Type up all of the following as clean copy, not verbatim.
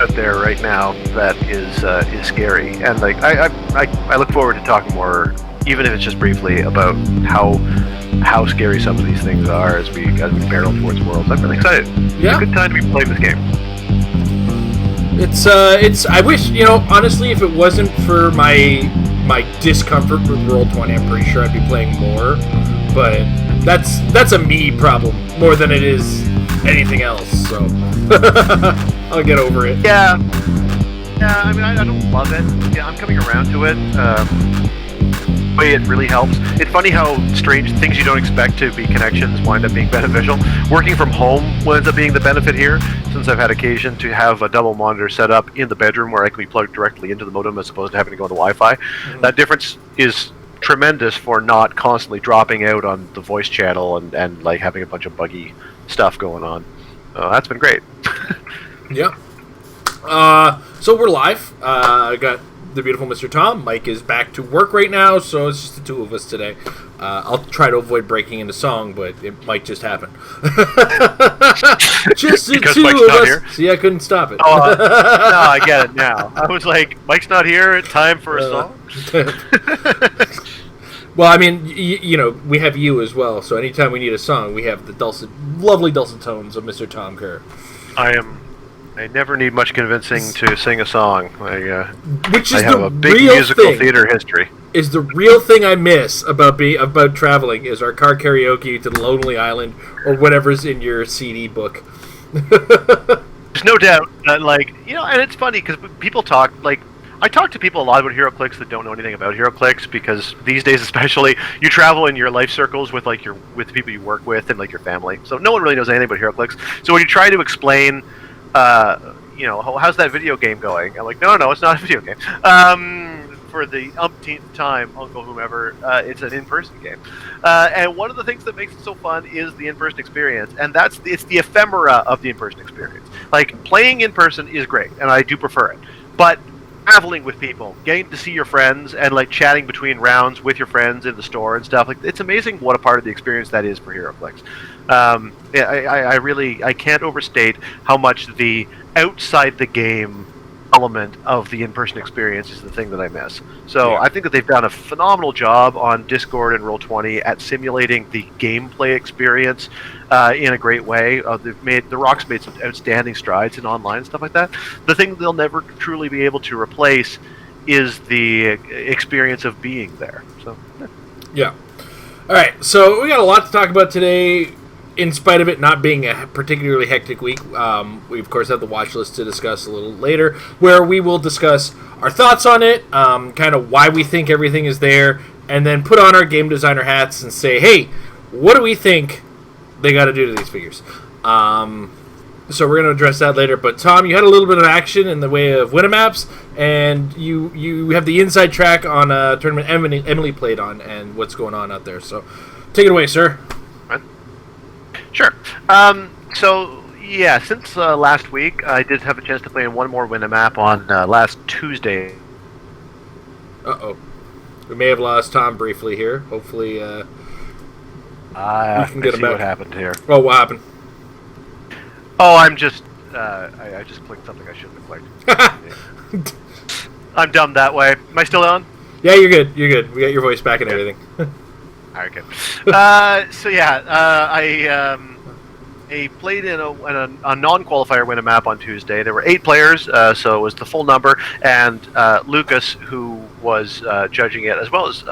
out there right now that is scary, and like I look forward to talking more, even if it's just briefly, about how scary some of these things are as we barrel towards worlds. I'm really excited. Yeah. It's a good time to be playing this game. It's I wish, honestly, if it wasn't for my discomfort with Roll20, I'm pretty sure I'd be playing more. But that's a me problem more than it is anything else. So I'll get over it. Yeah. I mean, I don't love it. Yeah, I'm coming around to it. Way it really helps. It's funny how strange things you don't expect to be connections wind up being beneficial. Working from home winds up being the benefit here, since I've had occasion to have a double monitor set up in the bedroom where I can be plugged directly into the modem as opposed to having to go on the Wi-Fi. Mm-hmm. That difference is tremendous for not constantly dropping out on the voice channel and like having a bunch of buggy stuff going on. That's been great. Yeah. So we're live. I got the beautiful Mr. Tom. Mike is back to work right now, so it's just the two of us today. I'll try to avoid breaking into song, but it might just happen. Just the because two Mike's of not us. here? See, I couldn't stop it. No, I get it now. I was like, Mike's not here. Time for a song. Well, I mean, we have you as well, so anytime we need a song, we have the lovely dulcet tones of Mr. Tom Kerr. I never need much convincing to sing a song. Which is I have the a big real musical thing. theater history. Is the real thing I miss about traveling is our car karaoke to the Lonely Island or whatever's in your CD book. There's no doubt that, and it's funny because people talk, I talk to people a lot about Heroclix that don't know anything about Heroclix, because these days especially, you travel in your life circles with with the people you work with and your family. So no one really knows anything about Heroclix. So when you try to explain, how's that video game going? I'm like, no, it's not a video game. For the umpteenth time, Uncle whomever, it's an in-person game. And one of the things that makes it so fun is the in-person experience, and it's the ephemera of the in-person experience. Playing in person is great, and I do prefer it, but traveling with people, getting to see your friends, and chatting between rounds with your friends in the store and stuff, it's amazing what a part of the experience that is for Heroclix. I can't overstate how much the outside the game element of the in-person experience is the thing that I miss. So yeah. I think that they've done a phenomenal job on Discord and Roll20 at simulating the gameplay experience in a great way. The Rock's made some outstanding strides in online and stuff like that. The thing they'll never truly be able to replace is the experience of being there. So yeah. All right, so we got a lot to talk about today. In spite of it not being a particularly hectic week, we of course have the watch list to discuss a little later, where we will discuss our thoughts on it, kind of why we think everything is there, and then put on our game designer hats and say, hey, what do we think they got to do to these figures? So we're going to address that later. But Tom, you had a little bit of action in the way of Winamaps, and you have the inside track on a tournament Emily played on and what's going on out there. So take it away, sir. Sure. Since last week, I did have a chance to play in one more Winamap on last Tuesday. Uh-oh. We may have lost Tom briefly here. Hopefully, we can get him back. What happened here? Oh, what happened? Oh, I'm just... I just clicked something I shouldn't have clicked. I'm dumb that way. Am I still on? Yeah, you're good. You're good. We got your voice back and everything. Alright, good. I played in a non-qualifier Winamap on Tuesday. There were 8 players, so it was the full number, and Lucas, who was judging it as well as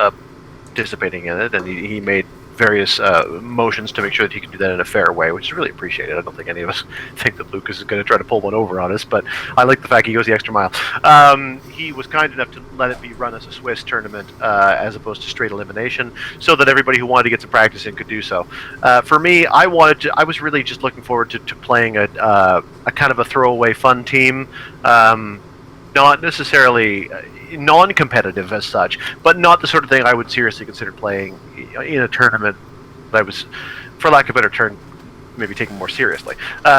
participating in it, and he made various motions to make sure that he could do that in a fair way, which is really appreciated. I don't think any of us think that Lucas is going to try to pull one over on us, but I like the fact he goes the extra mile. He was kind enough to let it be run as a Swiss tournament as opposed to straight elimination, so that everybody who wanted to get some practice in could do so. For me, I was really just looking forward to playing a kind of a throwaway fun team, not necessarily non-competitive as such, but not the sort of thing I would seriously consider playing in a tournament that I was, for lack of a better term, maybe taking more seriously.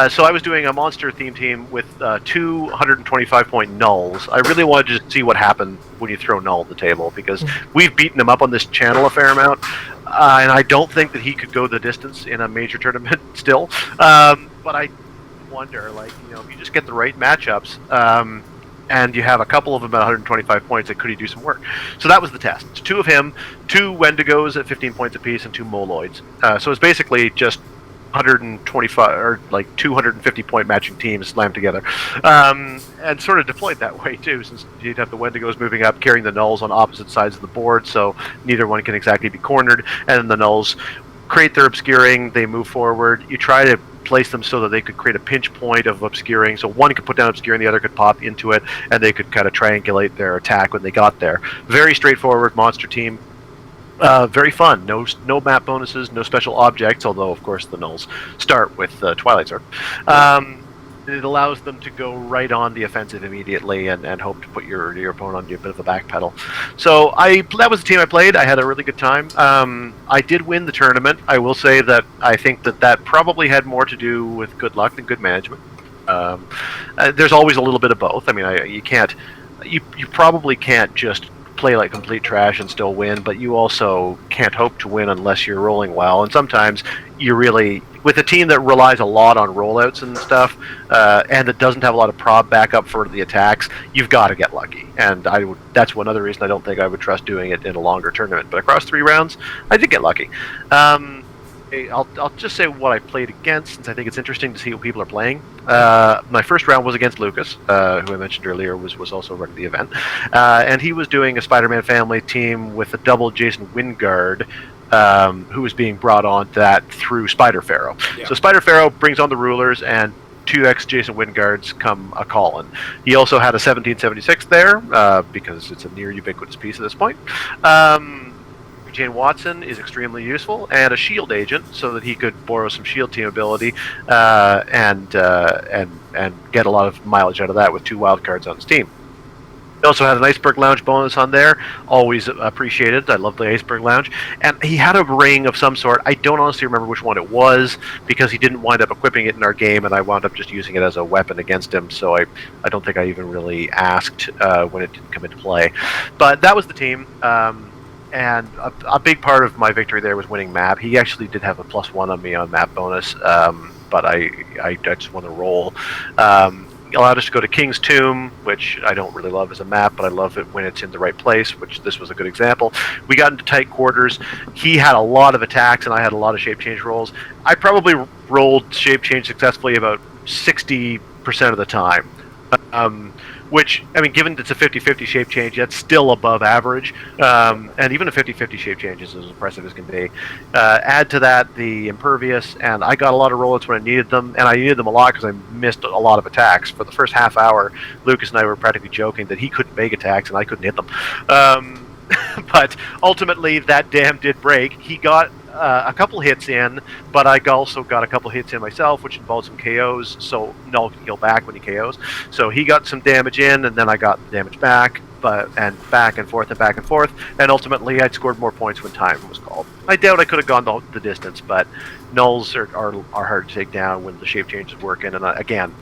So I was doing a monster theme team with 2 125-point nulls. I really wanted to see what happened when you throw null at the table, because we've beaten him up on this channel a fair amount, and I don't think that he could go the distance in a major tournament still. But I wonder, like, if you just get the right matchups, and you have a couple of them at 125 points, could he do some work? So that was the test. It's 2 of him, 2 Wendigos at 15 points apiece, and 2 Moloids. So it's basically just 125 or like 250 point matching teams slammed together, and sort of deployed that way too, since you'd have the Wendigos moving up, carrying the Nulls on opposite sides of the board, so neither one can exactly be cornered, and then the Nulls create their obscuring, they move forward. You try to place them so that they could create a pinch point of obscuring, so one could put down obscuring, the other could pop into it, and they could kind of triangulate their attack when they got there. Very straightforward monster team. Very fun. No map bonuses, no special objects, although of course the Nulls start with Twilight Sword. It allows them to go right on the offensive immediately and hope to put your opponent on a bit of a backpedal. So that was the team I played. I had a really good time. I did win the tournament. I will say that I think that probably had more to do with good luck than good management. There's always a little bit of both. I mean, you probably can't just play like complete trash and still win, but you also can't hope to win unless you're rolling well, and sometimes you really, with a team that relies a lot on rollouts and stuff, and that doesn't have a lot of prob backup for the attacks, you've got to get lucky, and that's one other reason I don't think I would trust doing it in a longer tournament, but across 3 rounds, I did get lucky. I'll just say what I played against, since I think it's interesting to see what people are playing. My first round was against Lucas, who I mentioned earlier was also running the event, and he was doing a Spider-Man family team with a double Jason Wingard, who was being brought on that through Spider Pharaoh. Yeah. So Spider Pharaoh brings on the rulers, and 2x Jason Wingards come a callin'. He also had a 1776 there, because it's a near ubiquitous piece at this point. Jane Watson is extremely useful, and a shield agent, so that he could borrow some shield team ability and get a lot of mileage out of that with 2 wild cards on his team. He also had an Iceberg Lounge bonus on there, always appreciated. I love the Iceberg Lounge. And he had a ring of some sort. I don't honestly remember which one it was, because he didn't wind up equipping it in our game, and I wound up just using it as a weapon against him, so I don't think I even really asked when it didn't come into play. But that was the team. And a big part of my victory there was winning map. He actually did have a +1 on me on map bonus, but I just won the roll. Allowed us to go to King's Tomb, which I don't really love as a map, but I love it when it's in the right place, which this was a good example. We got into tight quarters. He had a lot of attacks, and I had a lot of shape change rolls. I probably rolled shape change successfully about 60% of the time. Which, I mean, given it's a 50-50 shape change, that's still above average. And even a 50-50 shape change is as impressive as can be. Add to that the Impervious, and I got a lot of rollouts when I needed them, and I needed them a lot because I missed a lot of attacks. For the first half hour, Lucas and I were practically joking that he couldn't make attacks and I couldn't hit them. But ultimately, that dam did break. He got a couple hits in, but I also got a couple hits in myself, which involved some KOs, so Null can heal back when he KOs. So he got some damage in, and then I got the damage back, and back and forth, and ultimately I'd scored more points when time was called. I doubt I could have gone the distance, but Nulls are hard to take down when the shape change is working, and again,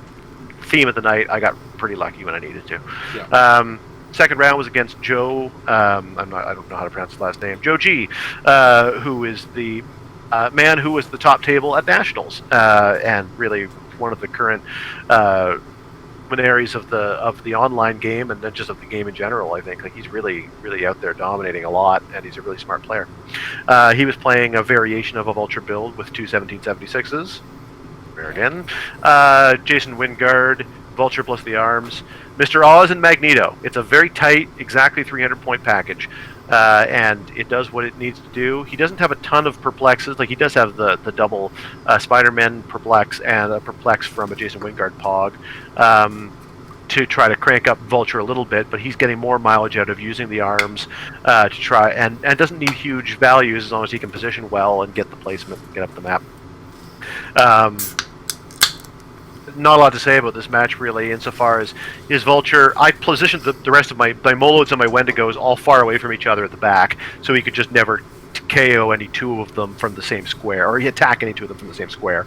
theme of the night, I got pretty lucky when I needed to. Yeah. Second round was against Joe. I don't know how to pronounce his last name. Joe G, who is the man who was the top table at Nationals, and really one of the current luminaries of the online game, and then just of the game in general. I think he's really out there dominating a lot, and he's a really smart player. He was playing a variation of a Vulture build with 2 1776s. There again, Jason Wingard, Vulture plus the arms, Mr. Oz, and Magneto. It's a very tight, exactly 300-point package, and it does what it needs to do. He doesn't have a ton of perplexes. Like, he does have the double Spider-Man perplex and a perplex from a Jason Wingard Pog to try to crank up Vulture a little bit, but he's getting more mileage out of using the arms to try, and doesn't need huge values as long as he can position well and get the placement and get up the map. Not a lot to say about this match, really, insofar as his Vulture. I positioned the rest of my Molods and my Wendigos all far away from each other at the back, so he could just never KO any 2 of them from the same square, or he attack any 2 of them from the same square.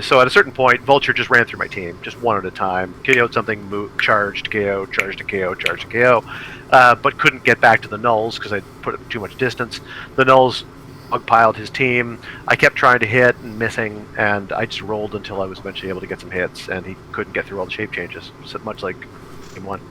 So at a certain point, Vulture just ran through my team, just one at a time. KO'd something, charged KO, charged to KO, charged to KO, but couldn't get back to the Nulls because I put too much distance. The Nulls dogpiled his team. I kept trying to hit and missing, and I just rolled until I was eventually able to get some hits, and he couldn't get through all the shape changes, so much like game one.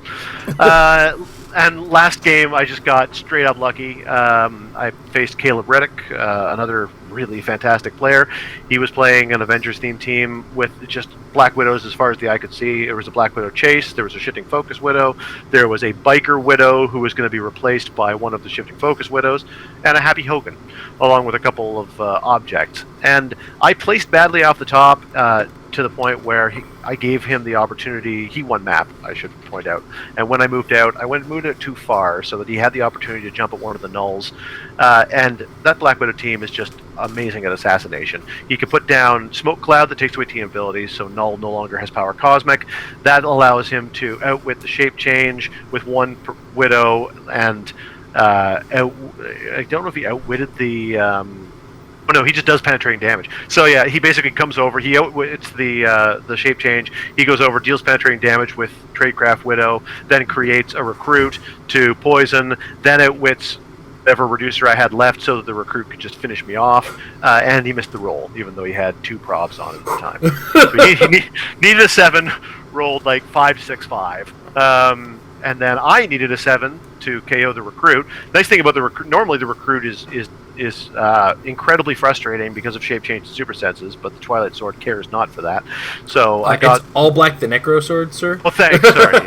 And last game, I just got straight up lucky. I faced Caleb Reddick, another really fantastic player. He was playing an Avengers-themed team with just Black Widows as far as the eye could see. There was a Black Widow Chase, there was a Shifting Focus Widow, there was a Biker Widow who was going to be replaced by one of the Shifting Focus Widows, and a Happy Hogan, along with a couple of objects. And I placed badly off the top to the point where I gave him the opportunity. He won map, I should point out. And when I moved out, I moved it too far so that he had the opportunity to jump at one of the nulls. And that Black Widow team is just amazing at assassination. He can put down Smoke Cloud that takes away team abilities, so Null no longer has power cosmic. That allows him to outwit the shape change with one Widow, and I don't know if he outwitted the... Oh no, he just does penetrating damage. So yeah, he basically comes over. He outwits the shape change. He goes over, deals penetrating damage with Tradecraft Widow, then creates a recruit to poison, then outwits whatever reducer I had left, so that the recruit could just finish me off. And he missed the roll, even though he had 2 probs on at the time. So he needed a 7, rolled like 5, 6, 5. And then I needed a 7 to KO the recruit. Nice thing about the recruit, normally the recruit is incredibly frustrating because of shape change and super senses, but the Twilight Sword cares not for that. So I got it's all black the Necro Sword, sir. Well, thanks. Sorry.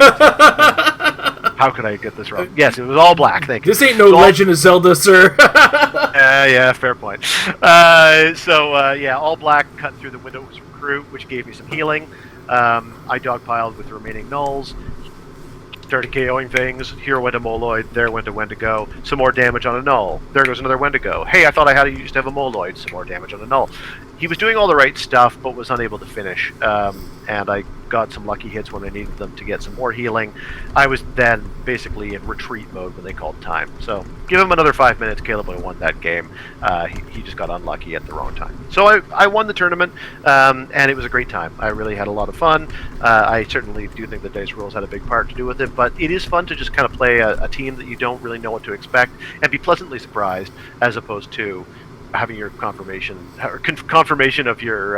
How could I get this wrong? Yes, it was all black. Thank you. This ain't no Legend of Zelda, sir. Yeah, fair point. All black cut through the Widow's recruit, which gave me some healing. I dogpiled with the remaining nulls. Started KOing things. Here went a Moloid. There went a Wendigo. Some more damage on a null. There goes another Wendigo. Hey, I thought I used to have a Moloid. Some more damage on a null. He was doing all the right stuff, but was unable to finish. And I got some lucky hits when I needed them to get some more healing. I was then basically in retreat mode when they called time. So give him another 5 minutes. Caleb would have won that game. He just got unlucky at the wrong time. So I won the tournament, and it was a great time. I really had a lot of fun. I certainly do think the dice rolls had a big part to do with it, but it is fun to just kind of play a team that you don't really know what to expect and be pleasantly surprised, as opposed to having your confirmation of your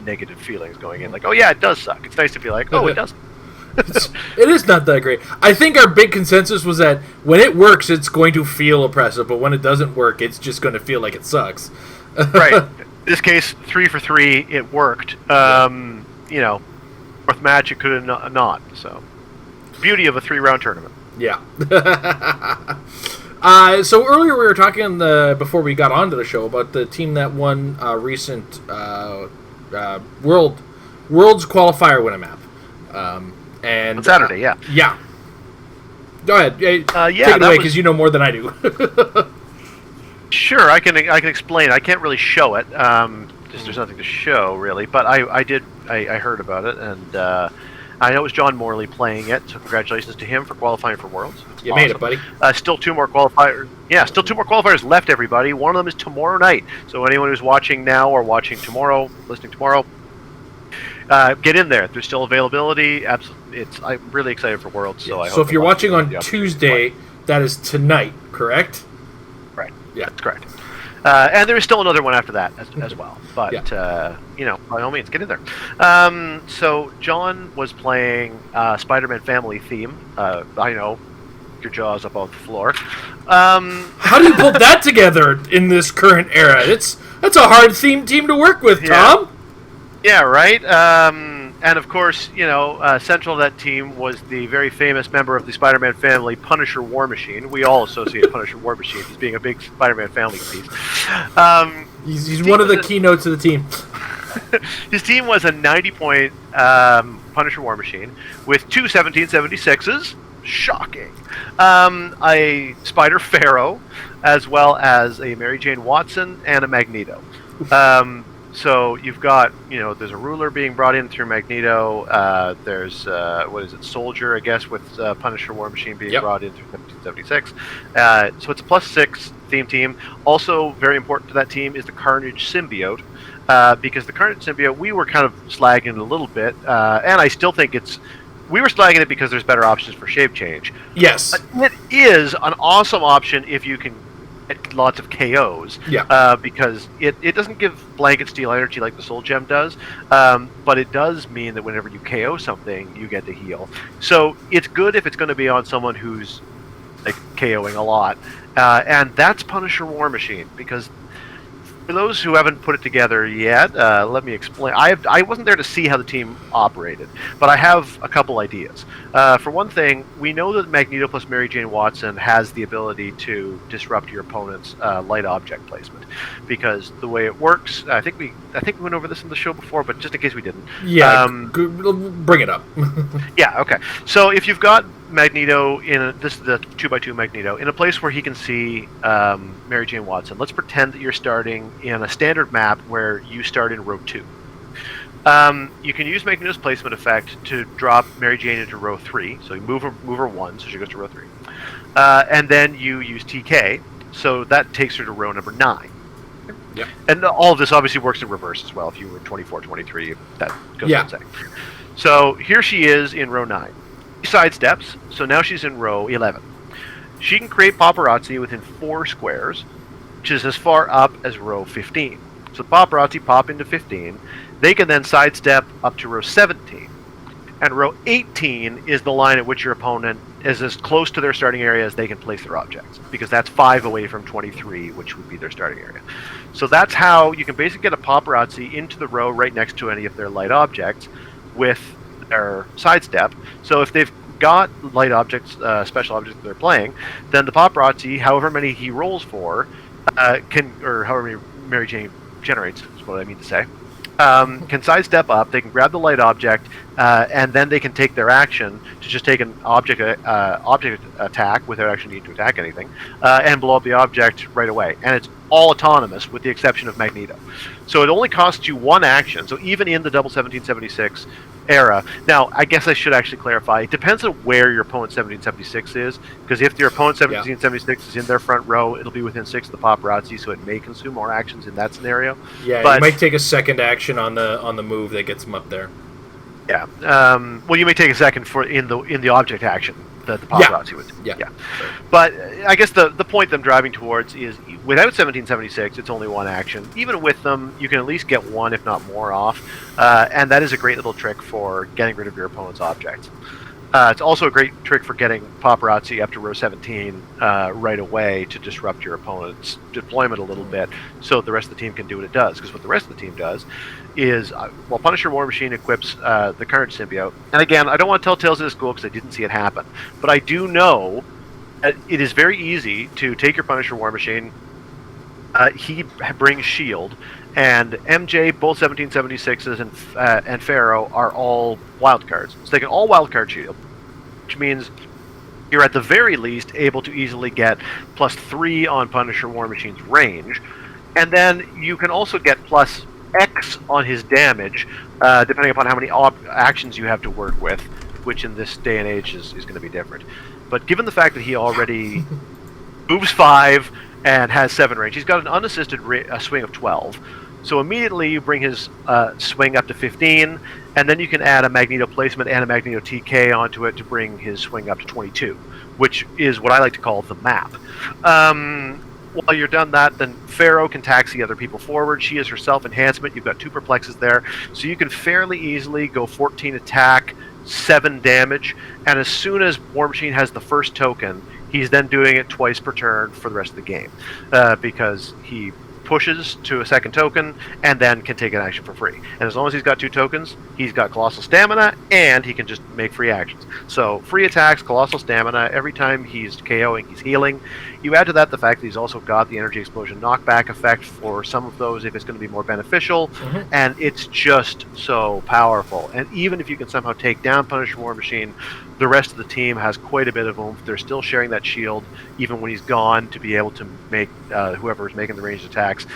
negative feelings going in, like, oh yeah, it does suck. It's nice to be like, oh, it doesn't. It is not that great. I think our big consensus was that when it works, it's going to feel oppressive, but when it doesn't work, it's just going to feel like it sucks. Right. In this case, 3 for 3, it worked. Fourth match, it could have not. So, beauty of a 3-round tournament. Yeah. So earlier we were talking before we got onto the show about the team that won recent World's qualifier win a map. And on Saturday, yeah. Yeah. Go ahead. Take it away, because you know more than I do. Sure, I can explain. I can't really show it. There's nothing to show really, but I heard about it, and I know it was John Morley playing it, so congratulations to him for qualifying for Worlds. You made it, buddy. Still 2 more qualifiers. Yeah, still 2 more qualifiers left, everybody. One of them is tomorrow night. So anyone who's watching now or watching tomorrow, listening tomorrow, get in there. There's still availability. Absolutely, I'm really excited for Worlds. So so if you're watching on Tuesday, that is tonight, correct? Right. Yeah, that's correct. And there is still another one after that as well. But, by all means, get in there. So John was playing Spider-Man family theme. I know, your jaw's up off the floor. How do you put that together in this current era? That's a hard theme team to work with, Tom. Yeah, right? And of course, central to that team was the very famous member of the Spider-Man family, Punisher War Machine. We all associate Punisher War Machine as being a big Spider-Man family piece. He's one of the keynotes of the team. His team was a 90-point Punisher War Machine with 2 1776s. Shocking. A Spider Pharaoh, as well as a Mary Jane Watson and a Magneto. So you've got, there's a ruler being brought in through Magneto. There's, Soldier, I guess, with Punisher War Machine being brought in through 1776. So it's a +6 theme team. Also, very important to that team is the Carnage Symbiote. Because the Carnage Symbiote, we were kind of slagging a little bit. And I still think we were slagging it because there's better options for shape change. Yes. It is an awesome option if you can lots of KOs. Yeah. Because it doesn't give blanket steel energy like the Soul Gem does, but it does mean that whenever you KO something, you get to heal. So it's good if it's going to be on someone who's like KOing a lot, and that's Punisher War Machine. Because for those who haven't put it together yet, let me explain. I wasn't there to see how the team operated, but I have a couple ideas. For one thing, we know that Magneto plus Mary Jane Watson has the ability to disrupt your opponent's light object placement, because the way it works, I think we went over this in the show before, but just in case we didn't, bring it up. yeah, okay. So if you've got Magneto this is the 2x2 Magneto in a place where he can see Mary Jane Watson. Let's pretend that you're starting in a standard map where you start in row 2. You can use Magneto's placement effect to drop Mary Jane into row 3. So you move her 1, so she goes to row 3. And then you use TK, so that takes her to row number 9. Yeah. And all of this obviously works in reverse as well. If you were 24, 23, that goes without saying. So here she is in row 9. She sidesteps, so now she's in row 11. She can create paparazzi within 4 squares, which is as far up as row 15. So paparazzi pop into 15. They can then sidestep up to row 17. And row 18 is the line at which your opponent is as close to their starting area as they can place their objects, because that's 5 away from 23, which would be their starting area. So that's how you can basically get a paparazzi into the row right next to any of their light objects with their sidestep. So if they've got light objects, special objects that they're playing, then the paparazzi, however many he rolls for, or however many Mary Jane generates, is what I mean to say, can sidestep up. They can grab the light object, and then they can take their action to just take an object attack without actually needing to attack anything, and blow up the object right away. And it's all autonomous with the exception of Magneto. So it only costs you 1 action. So even in the double 1776 era, now I guess I should actually clarify, it depends on where your opponent 1776 is, because if your opponent 1776 is in their front row, it'll be within 6 of the paparazzi, so it may consume more actions in that scenario. Yeah, but you might take a second action on the move that gets them up there. Yeah. Well, you may take a second for in the object action that the paparazzi would. Yeah. But I guess the point I'm driving towards is, without 1776, it's only 1 action. Even with them, you can at least get 1, if not more, off. And that is a great little trick for getting rid of your opponent's objects. It's also a great trick for getting paparazzi up to row 17 right away to disrupt your opponent's deployment a little bit, so the rest of the team can do what it does. Because what the rest of the team does is, Punisher War Machine equips the Carnage symbiote. And again, I don't want to tell tales of this school because I didn't see it happen, but I do know that it is very easy to take your Punisher War Machine. He brings shield, and MJ, both 1776s and Pharaoh are all wildcards. So they can all wildcard shield, which means you're at the very least able to easily get +3 on Punisher War Machine's range, and then you can also get +X on his damage, depending upon how many actions you have to work with, which in this day and age is going to be different. But given the fact that he already moves 5 and has 7 range, he's got an unassisted swing of 12. So immediately you bring his swing up to 15, and then you can add a Magneto placement and a Magneto TK onto it to bring his swing up to 22, which is what I like to call the map. While you're done that, then Pharaoh can taxi other people forward. She is herself enhancement. You've got 2 perplexes there, so you can fairly easily go 14 attack, 7 damage, and as soon as War Machine has the first token, he's then doing it twice per turn for the rest of the game, because he pushes to a second token and then can take an action for free. And as long as he's got 2 tokens, he's got Colossal Stamina, and he can just make free actions. So free attacks, Colossal Stamina, every time he's KOing, he's healing. You add to that the fact that he's also got the Energy Explosion knockback effect for some of those if it's going to be more beneficial, and it's just so powerful. And even if you can somehow take down Punisher War Machine, the rest of the team has quite a bit of oomph. They're still sharing that shield even when he's gone, to be able to make whoever is making the ranged attacks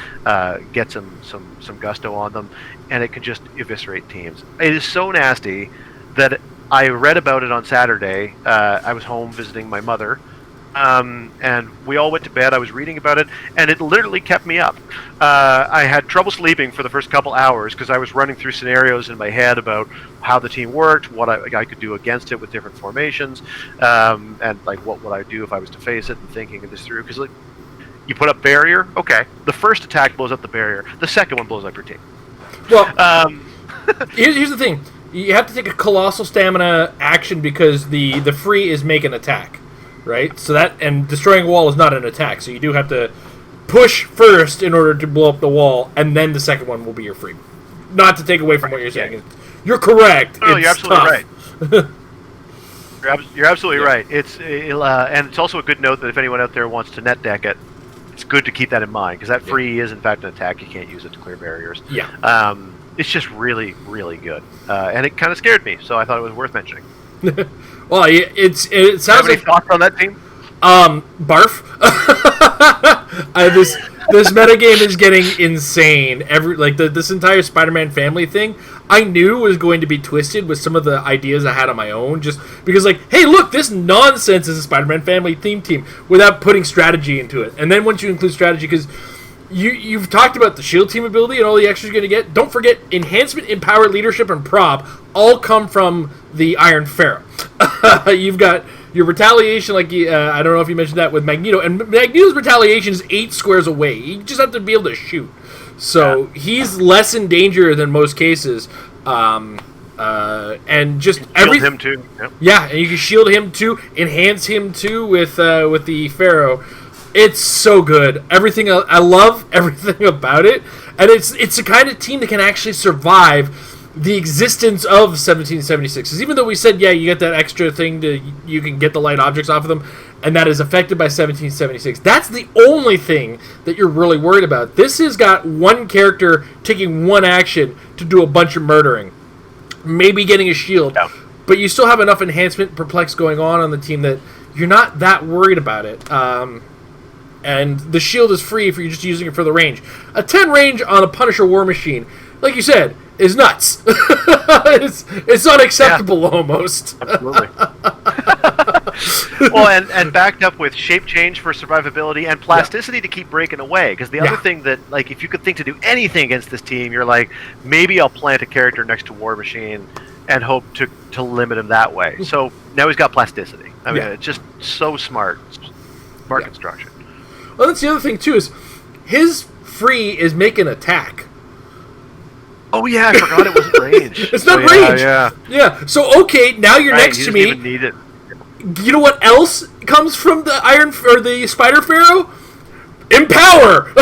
get some gusto on them, and it can just eviscerate teams. It is so nasty that I read about it on Saturday. I was home visiting my mother, and we all went to bed. I was reading about it, and it literally kept me up. I had trouble sleeping for the first couple hours because I was running through scenarios in my head about how the team worked, what I could do against it with different formations, and like what would I do if I was to face it, and thinking this through. Because You put up barrier, okay. The first attack blows up the barrier. The second one blows up your team. Well, here's the thing. You have to take a colossal stamina action because the free is make an attack, right? So and destroying a wall is not an attack. So you do have to push first in order to blow up the wall, and then the second one will be your free. Not to take away from what you're saying. You're correct. No, you're absolutely right. You're absolutely right. And it's also a good note that if anyone out there wants to net deck it, it's good to keep that in mind because that free is in fact an attack. You can't use it to clear barriers. Yeah. It's just really, really good, and it kind of scared me, so I thought it was worth mentioning. Well, it sounds like thoughts on that team. Barf. This metagame is getting insane. This entire Spider-Man family thing, I knew was going to be twisted with some of the ideas I had on my own, just because, hey, look, this nonsense is a Spider-Man family theme team without putting strategy into it. And then once you include strategy, because you've talked about the shield team ability and all the extras you're going to get. Don't forget, enhancement, empower, leadership, and prop all come from the Iron Pharaoh. You've got your retaliation, I don't know if you mentioned that with Magneto, and Magneto's retaliation is 8 squares away. You just have to be able to shoot. So he's less in danger than most cases. And just shield him too. Yep. Yeah, and you can shield him too, enhance him too with the Pharaoh. It's so good. I love everything about it, and it's the kind of team that can actually survive the existence of 1776. Because even though we said, you get that extra thing you can get the light objects off of them, and that is affected by 1776. That's the only thing that you're really worried about. This has got one character taking one action to do a bunch of murdering, maybe getting a shield, but you still have enough enhancement perplex going on the team that you're not that worried about it. And the shield is free if you're just using it for the range. A 10 range on a Punisher War Machine, like you said, is nuts. It's unacceptable almost. Absolutely. Well, and backed up with shape change for survivability and plasticity to keep breaking away. Because the other thing that, if you could think to do anything against this team, you're like, maybe I'll plant a character next to War Machine and hope to limit him that way. So now he's got plasticity. I mean, it's just so smart. Smart construction. Well, that's the other thing, too, is his free is make an attack. Oh, yeah, I forgot it wasn't range. It's not range. Yeah. So, okay, now you're next to me. Even need it. You know what else comes from the Spider Pharaoh? Empower!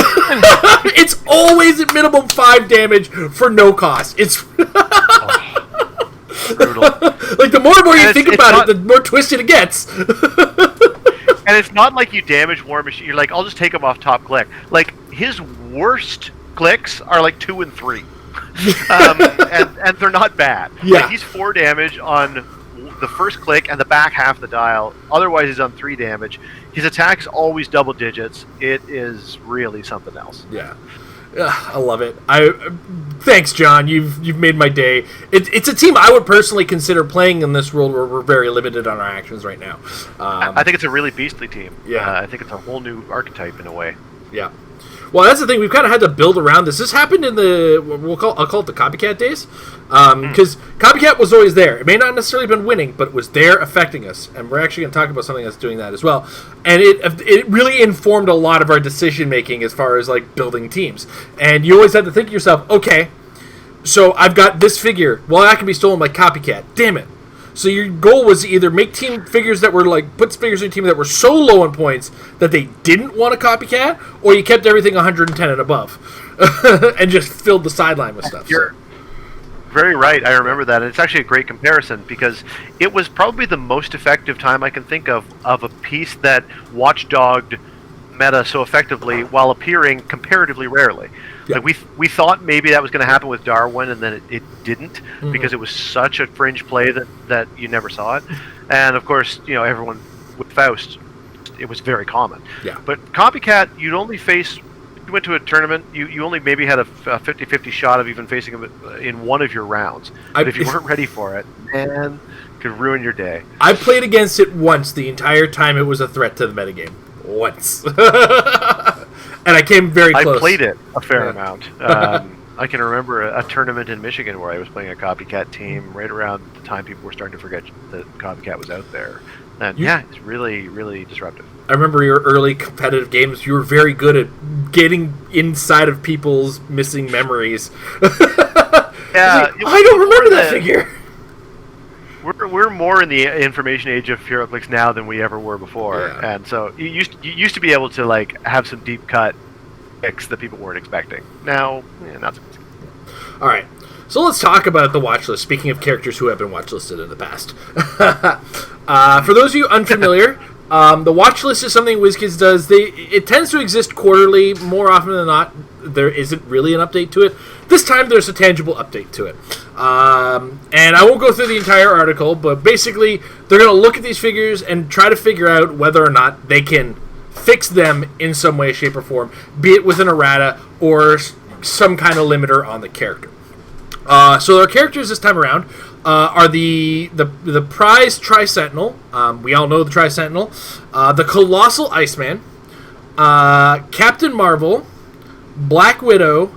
It's always at minimum 5 damage for no cost. It's brutal. The more and more you think about it, the more twisted it gets. And it's not like you damage War Machine. You're like, I'll just take him off top click. His worst clicks are 2 and 3. And they're not bad. Yeah. He's 4 damage on the first click and the back half of the dial. Otherwise, he's on 3 damage. His attack's always double digits. It is really something else. Yeah. I love it. Thanks, John. You've made my day. It's a team I would personally consider playing in this world where we're very limited on our actions right now. I think it's a really beastly team. Yeah. I think it's a whole new archetype in a way. Yeah. Well, that's the thing. We've kind of had to build around this. This happened in I'll call it the Copycat days, because Copycat was always there. It may not necessarily have been winning, but it was there affecting us. And we're actually going to talk about something that's doing that as well. And it really informed a lot of our decision making as far as building teams. And you always had to think to yourself, okay, so I've got this figure. Well, that can be stolen by Copycat. Damn it. So your goal was to either make team figures that were put figures in your team that were so low in points that they didn't want a Copycat, or you kept everything 110 and above and just filled the sideline with stuff. You're very right. I remember that, and it's actually a great comparison because it was probably the most effective time I can think of a piece that watchdogged meta so effectively while appearing comparatively rarely. Yeah. We thought maybe that was going to happen with Darwin, and then it didn't because it was such a fringe play that you never saw it. And of course, everyone with Faust, it was very common. Yeah. But Copycat, you'd only face. You went to a tournament, you only maybe had a 50-50 shot of even facing him in one of your rounds. But if you weren't ready for it, man, it could ruin your day. I played against it once the entire time it was a threat to the metagame. Once. And I came very close. I played it a fair amount. I can remember a tournament in Michigan where I was playing a Copycat team right around the time people were starting to forget that Copycat was out there. And it's really, really disruptive. I remember your early competitive games. You were very good at getting inside of people's missing memories. Yeah, I don't remember that figure. We're more in the information age of Heroclix now than we ever were before, and so you used to be able to like have some deep cut picks that people weren't expecting. Now, not so much. All right, so let's talk about the watch list. Speaking of characters who have been watch listed in the past, for those of you unfamiliar, the watch list is something WizKids does. It tends to exist quarterly. More often than not, there isn't really an update to it. This time, there's a tangible update to it. And I won't go through the entire article, but basically, they're going to look at these figures and try to figure out whether or not they can fix them in some way, shape, or form, be it with an errata or some kind of limiter on the character. So our characters this time around are the prize Tri-Sentinel. We all know the Tri-Sentinel. The Colossal Iceman. Captain Marvel. Black Widow.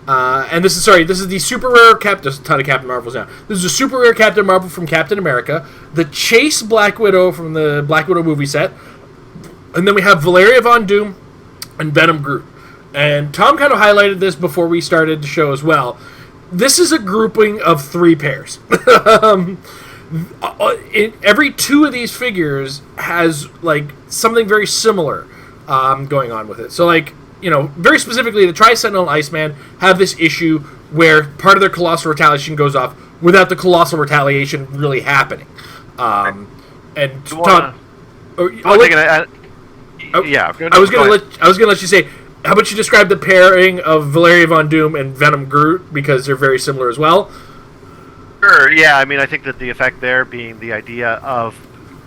And this is the super rare there's a ton of Captain Marvels now. This is a super rare Captain Marvel from Captain America. The Chase Black Widow from the Black Widow movie set. And then we have Valeria Von Doom and Venom Groot. And Tom kind of highlighted this before we started the show as well. This is a grouping of 3 pairs. Every 2 of these figures has like something very similar going on with it. So like, very specifically, the Tri-Sentinel and Iceman have this issue where part of their Colossal Retaliation goes off without the Colossal Retaliation really happening. And Tom, I was gonna let you say, how about you describe the pairing of Valeria Von Doom and Venom Groot, because they're very similar as well. Sure. Yeah. I mean, I think that the effect there being the idea of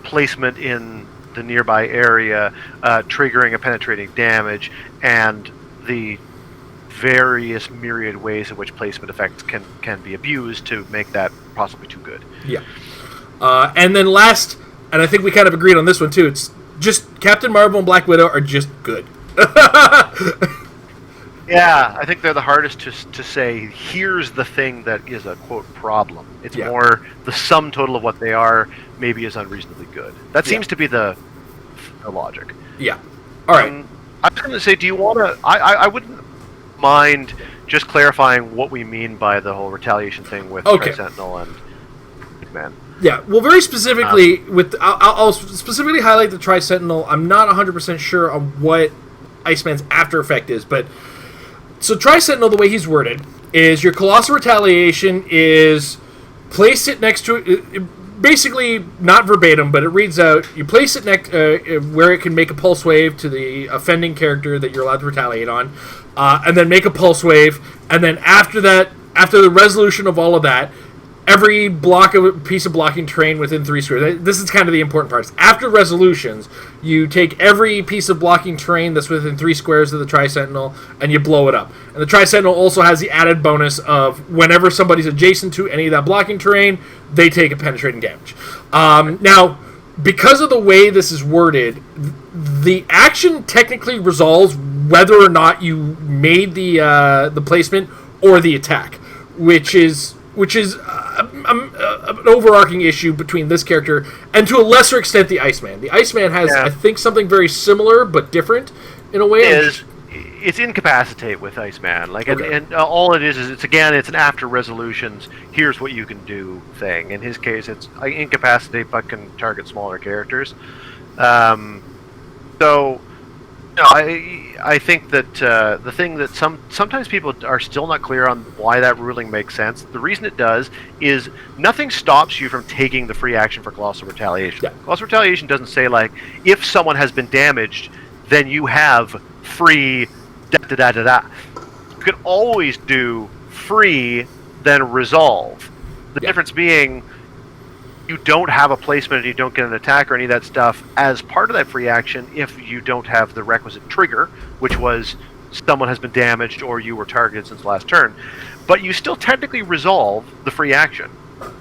placement in the nearby area, triggering a penetrating damage, and the various myriad ways in which placement effects can be abused to make that possibly too good. Yeah. And then last, and I think we kind of agreed on this one too, it's just Captain Marvel and Black Widow are just good. Yeah, I think they're the hardest to say, here's the thing that is a, quote, problem. It's more the sum total of what they are maybe is unreasonably good. That seems to be the logic. Yeah. All right. I was going to say, do you want to... I wouldn't mind just clarifying what we mean by the whole retaliation thing with Tri-Sentinel and Man. Yeah, well, very specifically, I'll specifically highlight the Tri-Sentinel. I'm not 100% sure on what Iceman's after effect is, but... So Tri-Sentinel, the way he's worded, is your Colossal Retaliation is place it next to... basically, not verbatim, but it reads out, you place it next where it can make a pulse wave to the offending character that you're allowed to retaliate on, and then make a pulse wave, and then after that, after the resolution of all of that, every piece of blocking terrain within 3 squares. This is kind of the important part. After resolutions, you take every piece of blocking terrain that's within 3 squares of the Tri-Sentinel, and you blow it up. And the Tri-Sentinel also has the added bonus of whenever somebody's adjacent to any of that blocking terrain, they take a penetrating damage. Now, because of the way this is worded, the action technically resolves whether or not you made the placement or the attack, which is an overarching issue between this character and to a lesser extent the Iceman. The Iceman has, I think, something very similar but different in a way. It's incapacitate with Iceman. And all it is it's an after resolutions, here's what you can do thing. In his case, it's incapacitate but can target smaller characters. I think that the thing that sometimes people are still not clear on why that ruling makes sense. The reason it does is nothing stops you from taking the free action for Colossal Retaliation. Yeah. Colossal Retaliation doesn't say, like, if someone has been damaged, then you have free da-da-da-da-da. You can always do free, then resolve. The difference being you don't have a placement and you don't get an attack or any of that stuff as part of that free action if you don't have the requisite trigger, which was someone has been damaged or you were targeted since last turn. But you still technically resolve the free action.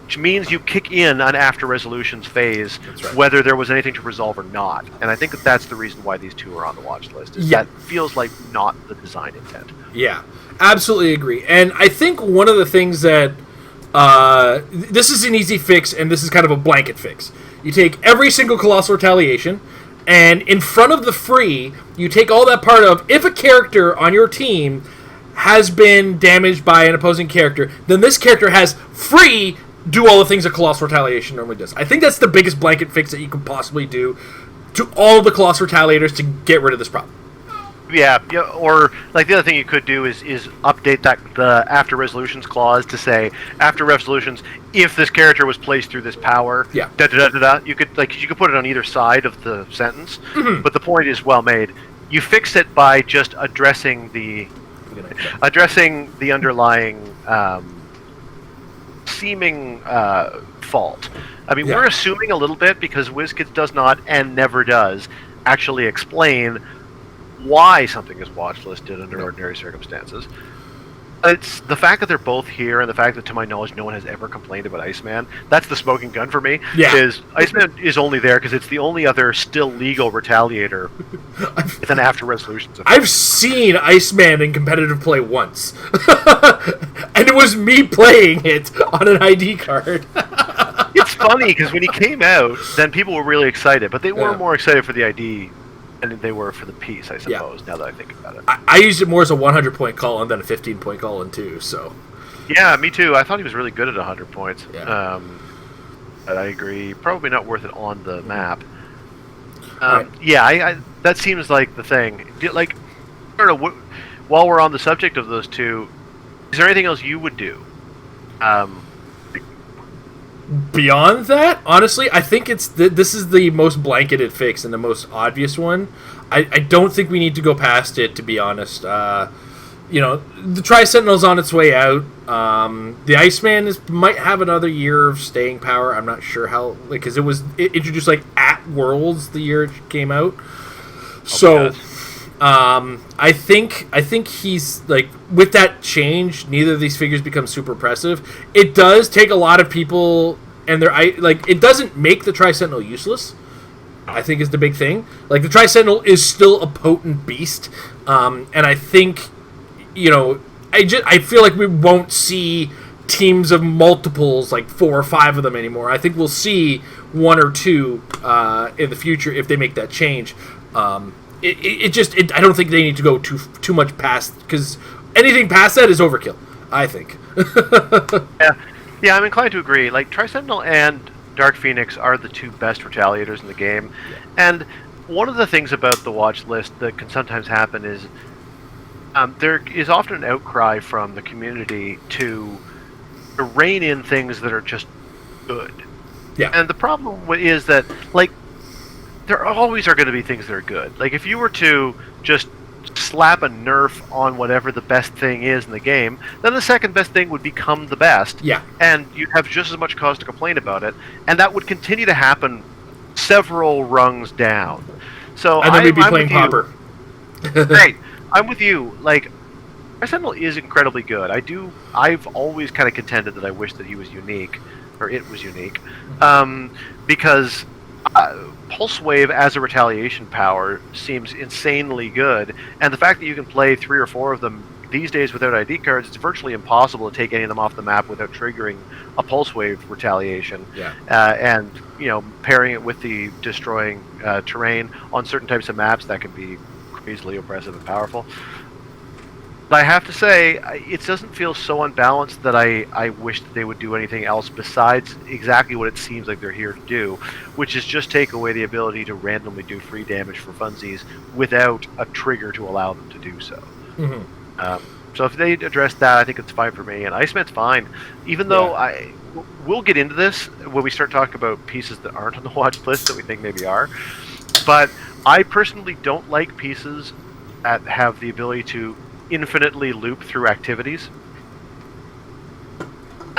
which means you kick in an after resolutions phase, right. whether there was anything to resolve or not. And I think that's the reason why these two are on the watch list. Is that feels like not the design intent. Yeah, absolutely agree. And I think one of the things that this is an easy fix, and this is kind of a blanket fix. You take every single Colossal Retaliation, and in front of the free, you take all that part of, if a character on your team has been damaged by an opposing character, then this character has free do all the things a Colossal Retaliation normally does. I think that's the biggest blanket fix that you could possibly do to all of the Colossal Retaliators to get rid of this problem. Yeah, or like the other thing you could do is update the after resolutions clause to say after resolutions, if this character was placed through this power, yeah, you could put it on either side of the sentence. Mm-hmm. But the point is well made. You fix it by just addressing the underlying seeming fault. I mean, we're assuming a little bit because WizKids does not and never does actually explain why something is watch listed under ordinary circumstances. It's the fact that they're both here, and the fact that, to my knowledge, no one has ever complained about Iceman. That's the smoking gun for me. Yeah. Is Iceman is only there because it's the only other still legal retaliator with an after resolutions effect. I've seen Iceman in competitive play once, and it was me playing it on an ID card. It's funny because when he came out, then people were really excited, but they were more excited for the ID than they were for the piece, I suppose, now that I think about it. I used it more as a 100-point call-in than a 15-point call-in, too, so... Yeah, me too. I thought he was really good at 100 points. Yeah. But I agree. Probably not worth it on the map. Right. Yeah, I that seems like the thing. Like, I don't know, while we're on the subject of those two, is there anything else you would do? Beyond that, honestly, I think this is the most blanketed fix and the most obvious one. I don't think we need to go past it, to be honest. The Tri-Sentinel's on its way out. The Iceman might have another year of staying power. I'm not sure how, because it was introduced at Worlds the year it came out. So, I think he's with that change, neither of these figures become super impressive. It does take a lot of people, and it doesn't make the Tri-Sentinel useless, I think, is the big thing. The Tri-Sentinel is still a potent beast, and I think, I feel like we won't see teams of multiples, 4 or 5 of them anymore. I think we'll see 1 or 2 in the future if they make that change. I don't think they need to go too much past, because anything past that is overkill, I think. Yeah, I'm inclined to agree. Tri-Sentinel and Dark Phoenix are the 2 best retaliators in the game. Yeah. And one of the things about the watch list that can sometimes happen is there is often an outcry from the community to rein in things that are just good. Yeah. And the problem is that, there always are going to be things that are good. If you were to just slap a nerf on whatever the best thing is in the game, then the second best thing would become the best. Yeah. And you'd have just as much cause to complain about it. And that would continue to happen several rungs down. So and then we'd be playing Popper. Right. I'm with you. Sentinel is incredibly good. I've always kind of contended that I wish that he was unique, or it was unique, because Pulse Wave as a retaliation power seems insanely good, and the fact that you can play 3 or 4 of them these days without ID cards, it's virtually impossible to take any of them off the map without triggering a Pulse Wave retaliation. Yeah. And pairing it with the destroying terrain on certain types of maps, that can be crazily oppressive and powerful. But I have to say, it doesn't feel so unbalanced that I wish that they would do anything else besides exactly what it seems like they're here to do, which is just take away the ability to randomly do free damage for funsies without a trigger to allow them to do so. Mm-hmm. So if they address that, I think it's fine for me, and Iceman's fine. Even though we'll get into this when we start talking about pieces that aren't on the watch list that we think maybe are, but I personally don't like pieces that have the ability to infinitely loop through activities.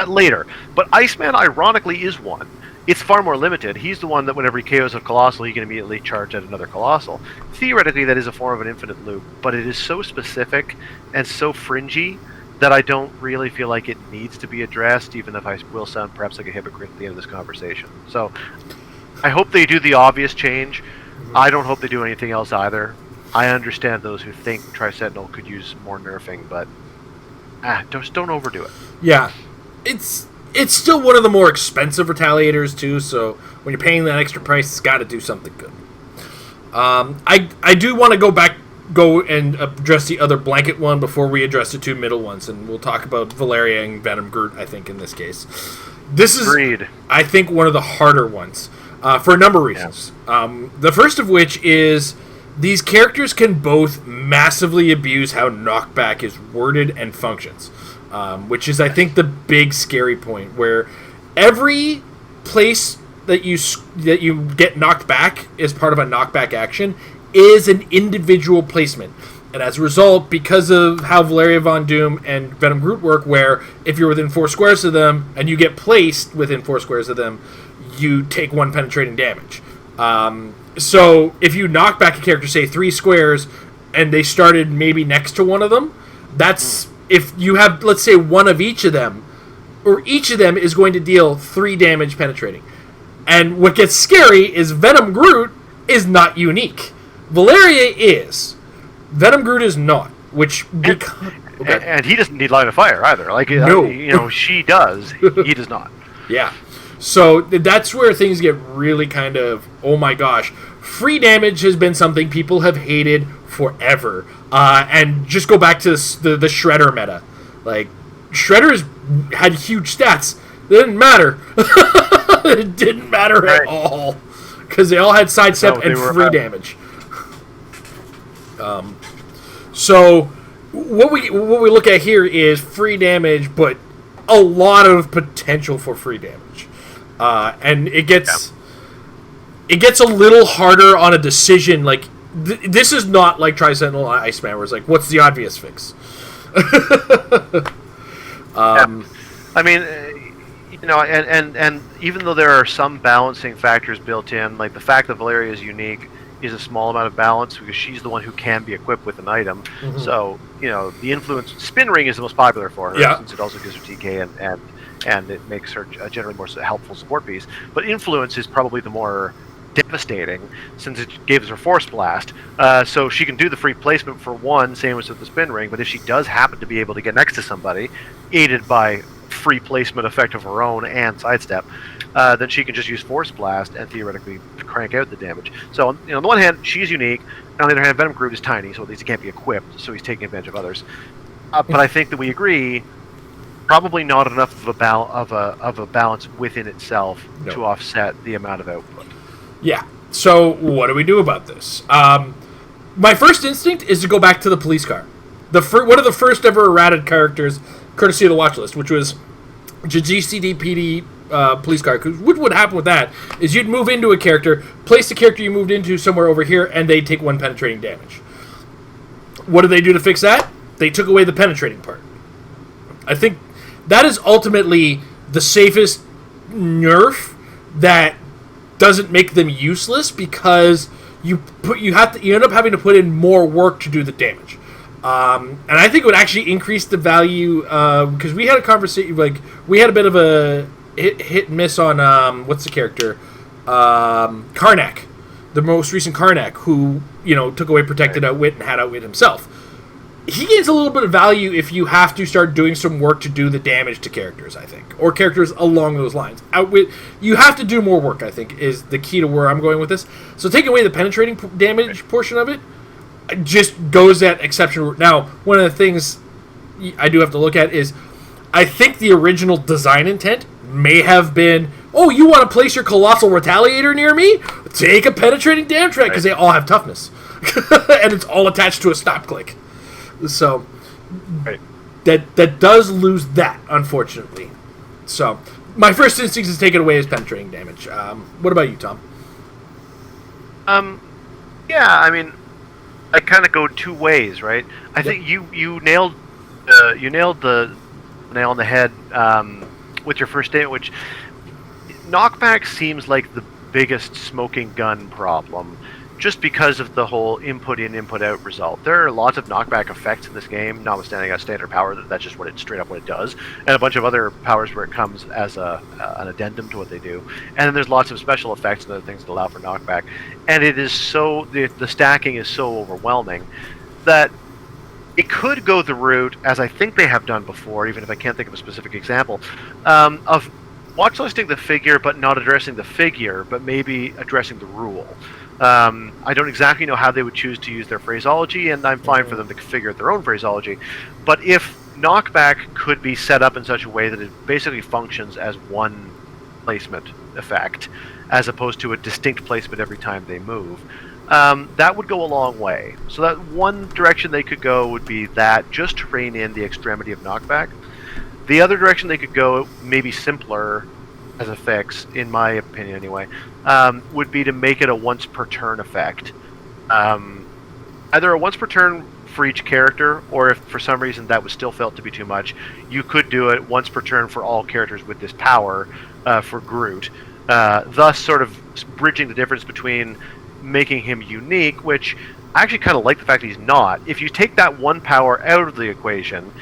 Later. But Iceman, ironically, is one. It's far more limited. He's the one that whenever he KOs a Colossal, he can immediately charge at another Colossal. Theoretically, that is a form of an infinite loop, but it is so specific and so fringy that I don't really feel like it needs to be addressed, even if I will sound perhaps like a hypocrite at the end of this conversation. So I hope they do the obvious change. I don't hope they do anything else either. I understand those who think Tri-Sentinel could use more nerfing, but just don't overdo it. Yeah, it's still one of the more expensive retaliators too. So when you're paying that extra price, it's got to do something good. I do want to go and address the other blanket one before we address the two middle ones, and we'll talk about Valeria and Venom Groot. I think in this case, this is Agreed. I think one of the harder ones for a number of reasons. Yeah. The first of which is these characters can both massively abuse how knockback is worded and functions, which is I think the big scary point where every place that you get knocked back as part of a knockback action is an individual placement. And as a result, because of how Valeria Von Doom and Venom Groot work, where if you're within 4 squares of them and you get placed within 4 squares of them, you take 1 penetrating damage. So if you knock back a character, say 3 squares, and they started maybe next to one of them, that's if you have, let's say, one of each of them, or each of them is going to deal 3 damage penetrating. And what gets scary is Venom Groot is not unique. Valeria is. Venom Groot is not. And he doesn't need line of fire either. Like, no. She does. He does not. Yeah. So that's where things get really kind of, oh my gosh. Free damage has been something people have hated forever. And just go back to the Shredder meta. Like, Shredder's had huge stats. It didn't matter. It didn't matter at all. Because they all had sidestep and free damage. So what we look at here is free damage, but a lot of potential for free damage. And it gets a little harder on a decision. Like this is not like Tri-Sentinel on Iceman, where it's like, what's the obvious fix? I mean, and even though there are some balancing factors built in, like the fact that Valeria is unique is a small amount of balance because she's the one who can be equipped with an item. Mm-hmm. So, the influence spin ring is the most popular for her since it also gives her TK and it makes her a generally more helpful support piece. But influence is probably the more devastating since it gives her force blast. So she can do the free placement for one, same as with the spin ring, but if she does happen to be able to get next to somebody, aided by free placement effect of her own and sidestep, then she can just use Force Blast and theoretically crank out the damage. So, on the one hand, she's unique, and on the other hand, Venom Groot is tiny, so at least he can't be equipped, so he's taking advantage of others. But I think that we agree, probably not enough of a balance within itself to offset the amount of output. Yeah. So, what do we do about this? My first instinct is to go back to the police car. One of the first ever errated characters, courtesy of the Watchlist, which was GCDPD police car. Because what would happen with that is you'd move into a character, place the character you moved into somewhere over here, and they'd take 1 penetrating damage. What did they do to fix that? They took away the penetrating part. I think that is ultimately the safest nerf that doesn't make them useless because you end up having to put in more work to do the damage. And I think it would actually increase the value because we had a conversation, like we had a bit of a hit and miss on what's the character, Karnak, the most recent Karnak, who took away protected outwit and had outwit himself. He gains a little bit of value if you have to start doing some work to do the damage to characters, I think, or characters along those lines. Outwit, you have to do more work, I think, is the key to where I'm going with this. So taking away the penetrating damage portion of it just goes that exception. Now, one of the things I do have to look at is I think the original design intent may have been, oh, you want to place your Colossal Retaliator near me? Take a penetrating damage track, because they all have toughness. And it's all attached to a stop click. So that does lose that, unfortunately. So my first instinct is to take it away as penetrating damage. What about you, Tom? Yeah, I mean, I kind of go two ways, right? I think you nailed the nail on the head with your first statement, which knockback seems like the biggest smoking gun problem. just because of the whole input in, input out result. There are lots of knockback effects in this game, notwithstanding a standard power that's just straight up what it does, and a bunch of other powers where it comes as an addendum to what they do. And then there's lots of special effects and other things that allow for knockback. And it is so the stacking is so overwhelming that it could go the route, as I think they have done before, even if I can't think of a specific example, of watchlisting the figure but not addressing the figure, but maybe addressing the rule. I don't exactly know how they would choose to use their phraseology, and I'm fine for them to configure their own phraseology. But if knockback could be set up in such a way that it basically functions as one placement effect, as opposed to a distinct placement every time they move, that would go a long way. So that one direction they could go would be that, just to rein in the extremity of knockback. The other direction they could go, maybe simpler as a fix, in my opinion anyway, would be to make it a once per turn effect. Either a once per turn for each character, or if for some reason that was still felt to be too much, you could do it once per turn for all characters with this power for Groot, thus sort of bridging the difference between making him unique, which I actually kind of like the fact that he's not. If you take that one power out of the equation,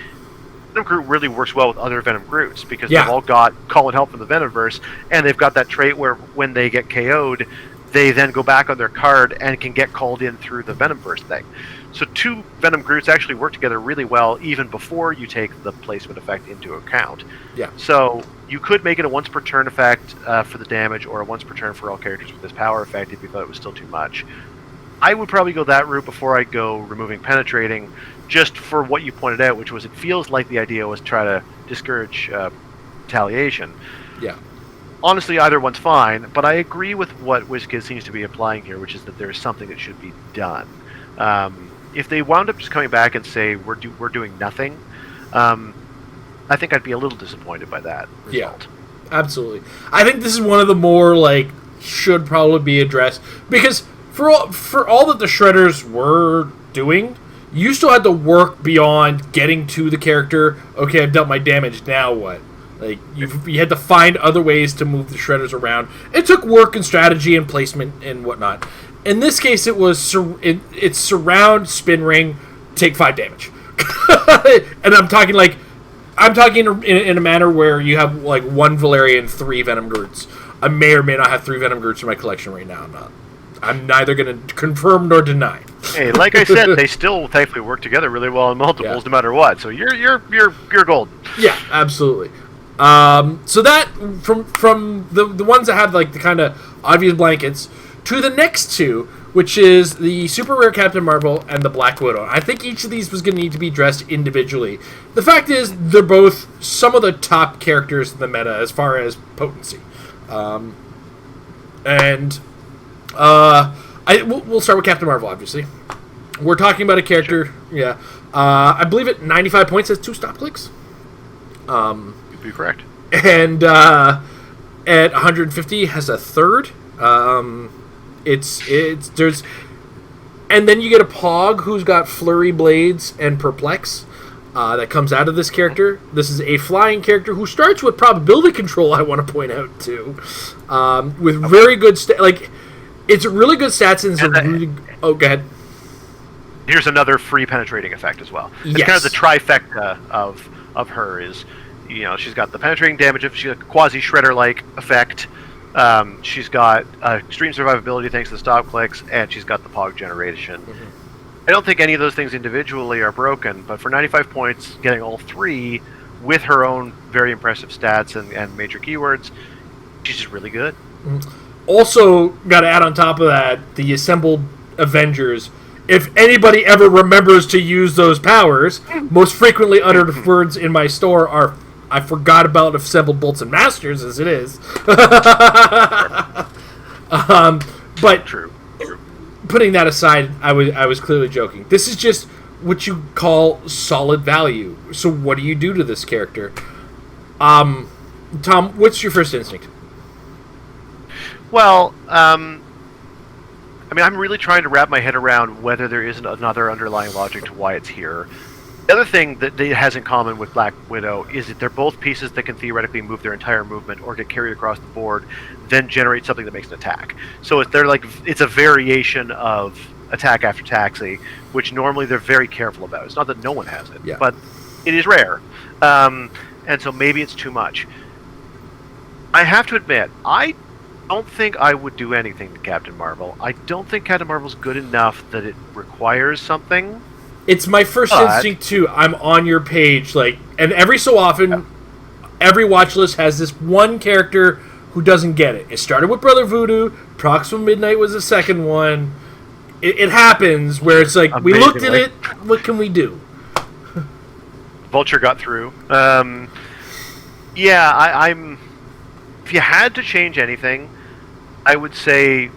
Venom Groot really works well with other Venom Groots, because they've all got call and help from the Venomverse, and they've got that trait where when they get KO'd, they then go back on their card and can get called in through the Venomverse thing. So two Venom Groots actually work together really well, even before you take the placement effect into account. Yeah. So you could make it a once per turn effect for the damage, or a once per turn for all characters with this power effect if you thought it was still too much. I would probably go that route before I go removing penetrating, just for what you pointed out, which was it feels like the idea was to try to discourage retaliation. Yeah. Honestly, either one's fine, but I agree with what WizKids seems to be applying here, which is that there's something that should be done. If they wound up just coming back and say we're doing nothing, I think I'd be a little disappointed by that result. Yeah, absolutely. I think this is one of the more should probably be addressed, because for all that the Shredders were doing, you still had to work beyond getting to the character. Okay, I've dealt my damage, now what? You had to find other ways to move the Shredders around. It took work and strategy and placement and whatnot. In this case, it was it's surround, spin ring, take 5 damage. And I'm talking in a manner where you have one Valerian, 3 Venom Groots. I may or may not have 3 Venom Groots in my collection right now. I'm neither going to confirm nor deny. Hey, like I said, they still thankfully work together really well in multiples, no matter what. So you're golden. Yeah, absolutely. So that from the ones that have the kind of obvious blankets to the next two, which is the super rare Captain Marvel and the Black Widow. I think each of these was going to need to be addressed individually. The fact is, they're both some of the top characters in the meta as far as potency. We'll start with Captain Marvel, obviously. We're talking about a character, sure. I believe at 95 points has 2 stop clicks. You'd be correct. And at 150 has a third. There's, and then you get a Pog who's got Flurry Blades and Perplex that comes out of this character. This is a flying character who starts with probability control, I want to point out, too. With very good... it's really good stats and oh, go ahead. Here's another free penetrating effect as well. It's yes. kind of the trifecta of her is, she's got the penetrating damage, she's got a quasi-shredder-like effect, she's got extreme survivability thanks to the stop clicks, and she's got the Pog generation. Mm-hmm. I don't think any of those things individually are broken, but for 95 points, getting all 3 with her own very impressive stats and major keywords, she's just really good. Mm-hmm. Also, got to add on top of that, the assembled Avengers. If anybody ever remembers to use those powers, most frequently uttered words in my store are, I forgot about assembled Bolts and Masters, as it is. But True. Putting that aside, I was clearly joking. This is just what you call solid value. So what do you do to this character? Tom, what's your first instinct? Well, I'm really trying to wrap my head around whether there isn't another underlying logic to why it's here. The other thing that it has in common with Black Widow is that they're both pieces that can theoretically move their entire movement or get carried across the board, then generate something that makes an attack. So it's a variation of attack after taxi, which normally they're very careful about. It's not that no one has it, but it is rare. And so maybe it's too much. I have to admit, I don't think I would do anything to Captain Marvel. I don't think Captain Marvel's good enough that it requires something. It's my first instinct too. I'm on your page, and every so often, every watch list has this one character who doesn't get it. It started with Brother Voodoo. Proxima Midnight was the second one. It happens where it's like, we looked at it. What can we do? Vulture got through. I'm. If you had to change anything, I would say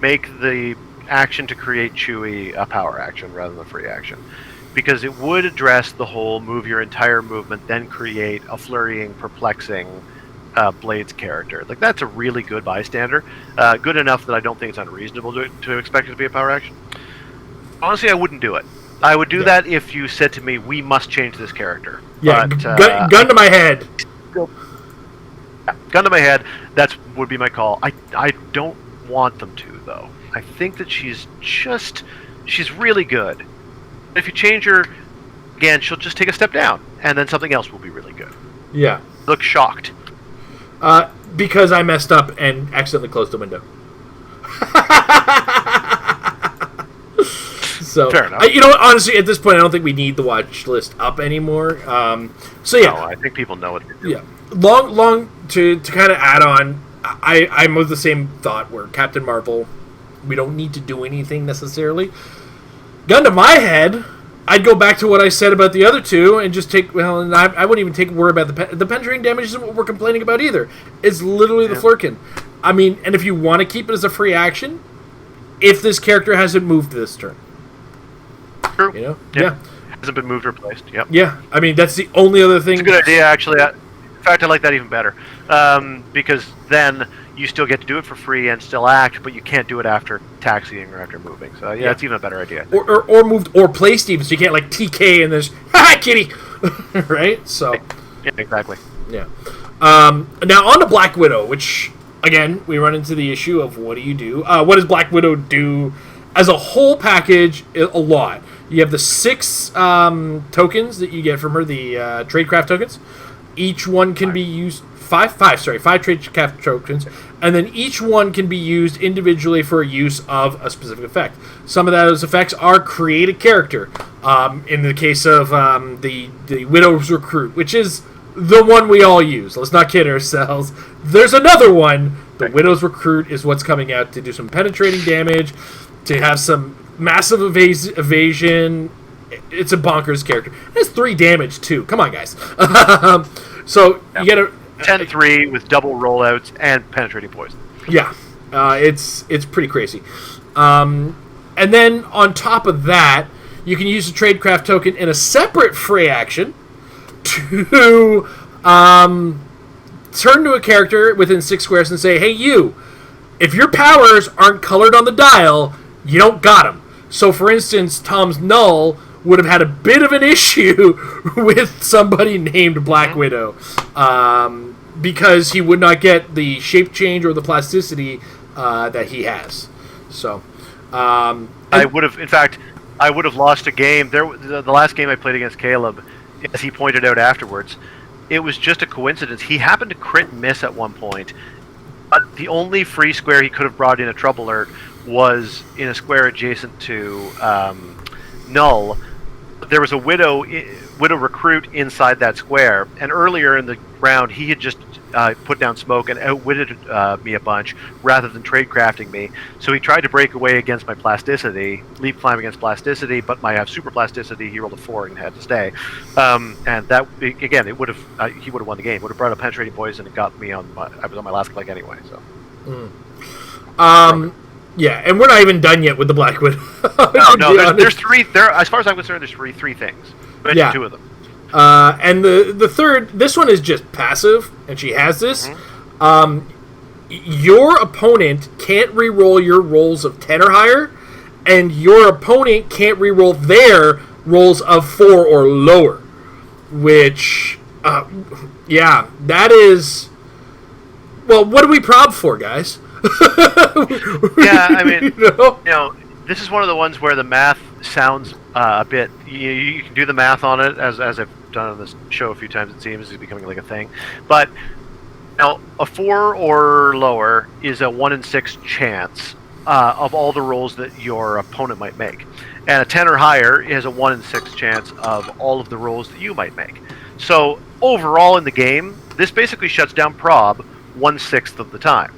make the action to create Chewie a power action rather than a free action, because it would address the whole move your entire movement, then create a flurrying, perplexing Blades character. Like, that's a really good bystander, good enough that I don't think it's unreasonable to expect it to be a power action. Honestly, I wouldn't do it. I would do that if you said to me, we must change this character. Yeah, but, gun to my head. Gun to my head, that would be my call. I don't want them to, though. I think that she's really good. If you change her, again, she'll just take a step down, and then something else will be really good. Yeah. Look shocked. Because I messed up and accidentally closed the window. So, fair enough. Honestly, at this point, I don't think we need the watch list up anymore. So yeah, no, I think people know what. Yeah, long to kind of add on. I'm of the same thought where Captain Marvel, we don't need to do anything necessarily. Gun to my head, I'd go back to what I said about the other two and just take. And I wouldn't even take a word about the penetrating damage. Isn't what we're complaining about either. It's literally the Flurkin. I mean, and if you want to keep it as a free action, if this character hasn't moved this turn. True. Yeah. Hasn't been moved or replaced. Yep. Yeah. I mean, that's the only other thing. It's a good idea, actually. In fact, I like that even better. Because then you still get to do it for free and still act, but you can't do it after taxiing or after moving. So, yeah, it's even a better idea. Or moved or placed even, so you can't, TK and there's, ha kitty! Right? So. Yeah, exactly. Yeah. Now, on to Black Widow, which, again, we run into the issue of what do you do? What does Black Widow do as a whole package? A lot. You have the 6 tokens that you get from her, the tradecraft tokens. Each one can be used... 5 tradecraft tokens. And then each one can be used individually for use of a specific effect. Some of those effects are create a character. In the case of the Widow's Recruit, which is the one we all use. Let's not kid ourselves. There's another one. The Widow's Recruit is what's coming out to do some penetrating damage, to have some massive evasion. It's a bonkers character. It has 3 damage, too. Come on, guys. So, you get a... 10-3 with double rollouts and penetrating poison. Yeah. It's pretty crazy. And then, on top of that, you can use a tradecraft token in a separate free action to turn to a character within 6 squares and say, hey, you, if your powers aren't colored on the dial, you don't got them. So, for instance, Tom's Null would have had a bit of an issue with somebody named Black Widow because he would not get the shape change or the plasticity that he has. So, I would have lost a game. The last game I played against Caleb, as he pointed out afterwards, it was just a coincidence. He happened to crit miss at one point. The only free square he could have brought in a trouble alert was in a square adjacent to Null. There was a Widow Recruit inside that square, and earlier in the round he had just put down smoke and outwitted me a bunch rather than trade crafting me. So he tried to break away against my plasticity, leap climb against plasticity, but my super plasticity, he rolled a 4 and had to stay. And that, again, it would have he would have won the game. Would have brought up penetrating poison and got me I was on my last click anyway. So. Yeah, and we're not even done yet with the Black Widow. No, there's 3. As far as I'm concerned, there's three things. I mentioned 2 of them. And the third, this one is just passive, and she has this. Your opponent can't re-roll your rolls of 10 or higher, and your opponent can't re-roll their rolls of 4 or lower, which, that is... Well, what are we proud for, guys? Yeah, I mean, this is one of the ones where the math sounds a bit... You can do the math on it, as I've done on this show a few times, it seems, it's becoming like a thing. But, a 4 or lower is a 1 in 6 chance of all the rolls that your opponent might make. And a 10 or higher is a 1 in 6 chance of all of the rolls that you might make. So, overall in the game, this basically shuts down prob 1/6 of the time.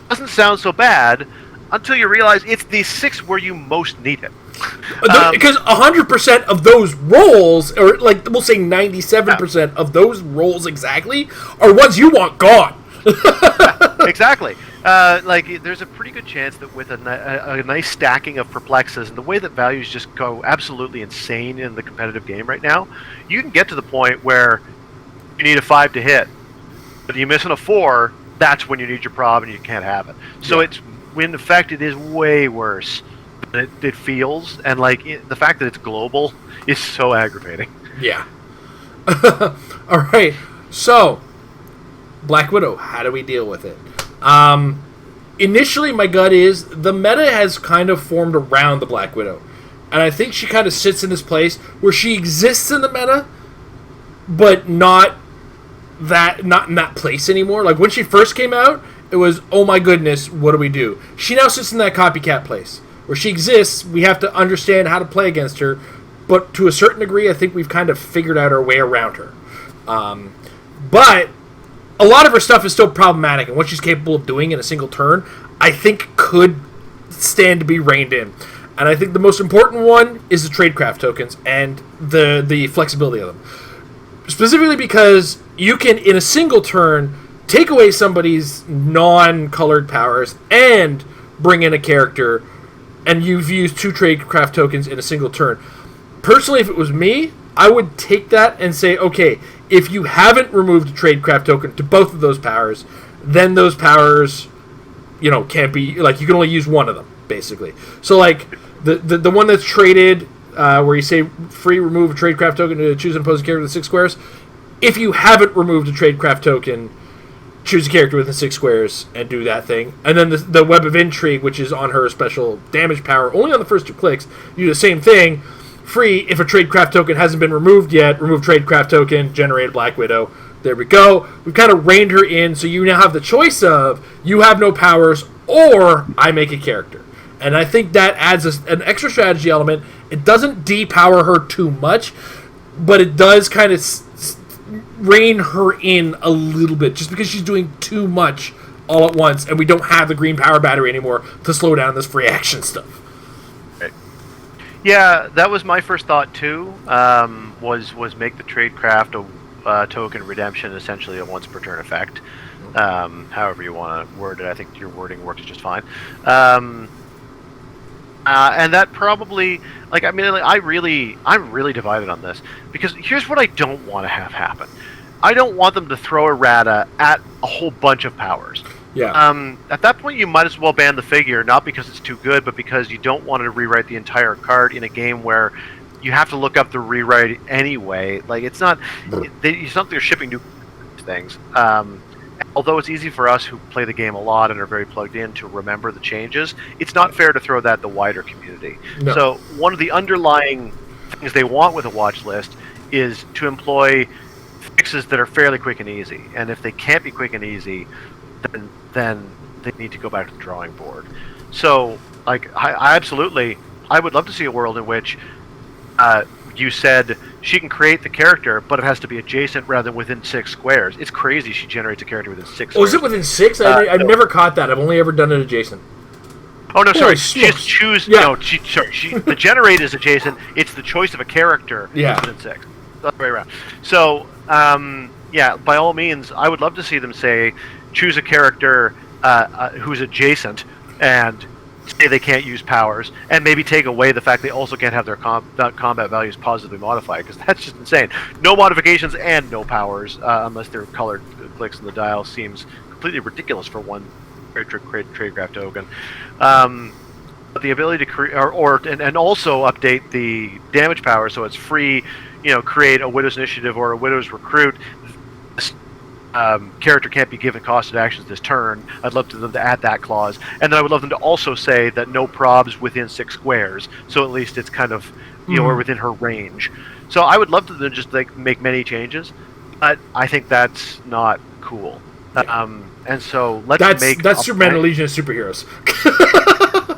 Doesn't sound so bad until you realize it's the 6 where you most need it. Because 100% of those rolls, or like we'll say 97% of those rolls exactly, are ones you want gone. Exactly. There's a pretty good chance that with a nice stacking of perplexes and the way that values just go absolutely insane in the competitive game right now, you can get to the point where you need a 5 to hit, but you miss on a 4, that's when you need your prob and you can't have it. So it's, in effect, it is way worse than it feels, and the fact that it's global is so aggravating. Yeah. All right. So, Black Widow, how do we deal with it? Initially, my gut is the meta has kind of formed around the Black Widow. And I think she kind of sits in this place where she exists in the meta, but not in that place anymore. Like, when she first came out, it was, oh my goodness, what do we do? She now sits in that copycat place. Where she exists, we have to understand how to play against her, but to a certain degree, I think we've kind of figured out our way around her. But a lot of her stuff is still problematic, and what she's capable of doing in a single turn, I think could stand to be reined in. And I think the most important one is the tradecraft tokens and the flexibility of them. Specifically because you can, in a single turn, take away somebody's non-colored powers and bring in a character, and you've used 2 tradecraft tokens in a single turn. Personally, if it was me, I would take that and say, okay, if you haven't removed a tradecraft token to both of those powers, then those powers, can't be, you can only use one of them, basically. So, the one that's traded, where you say free remove a tradecraft token to choose an opposing character with 6 squares, if you haven't removed a tradecraft token, choose a character within 6 squares and do that thing. And then the Web of Intrigue, which is on her special damage power, only on the first 2 clicks, you do the same thing. Free, if a tradecraft token hasn't been removed yet, remove tradecraft token, generate a Black Widow. There we go. We've kind of reined her in, so you now have the choice of, you have no powers, or I make a character. And I think that adds an extra strategy element. It doesn't depower her too much, but it does kind of rein her in a little bit, just because she's doing too much all at once, and we don't have the green power battery anymore to slow down this free action stuff. Right. Yeah, that was my first thought too. Was make the tradecraft a token redemption, essentially a once per turn effect. However you want to word it, I think your wording works just fine. And that probably, I'm really divided on this, because here's what I don't want to have happen. I don't want them to throw errata at a whole bunch of powers. Yeah. At that point, you might as well ban the figure, not because it's too good, but because you don't want to rewrite the entire card in a game where you have to look up the rewrite anyway. It's not they're shipping new things. Although it's easy for us who play the game a lot and are very plugged in to remember the changes, it's not fair to throw that at the wider community. No. So one of the underlying things they want with a watch list is to employ fixes that are fairly quick and easy. And if they can't be quick and easy, then they need to go back to the drawing board. So, I would love to see a world in which you said she can create the character, but it has to be adjacent rather than within 6 squares. It's crazy she generates a character within 6 squares. Oh, is it within 6? I've never caught that. I've only ever done it adjacent. Oh, no, sorry. Just choose... Yeah. No, the generate is adjacent. It's the choice of a character within 6. That's the way around. So, by all means, I would love to see them say, choose a character who's adjacent and say they can't use powers, and maybe take away the fact they also can't have their combat values positively modified, because that's just insane. No modifications and no powers, unless they're colored clicks in the dial, seems completely ridiculous for one tradecraft token. the ability to create, and also update the damage power so it's free. Create a Widow's Initiative or a Widow's Recruit. This, character can't be given costed actions this turn. I'd love them to add that clause, and then I would love them to also say that no probs within 6 squares. So at least it's kind of or within her range. So I would love to just make many changes, but I think that's not cool. And so that's Superman Legion of Superheroes.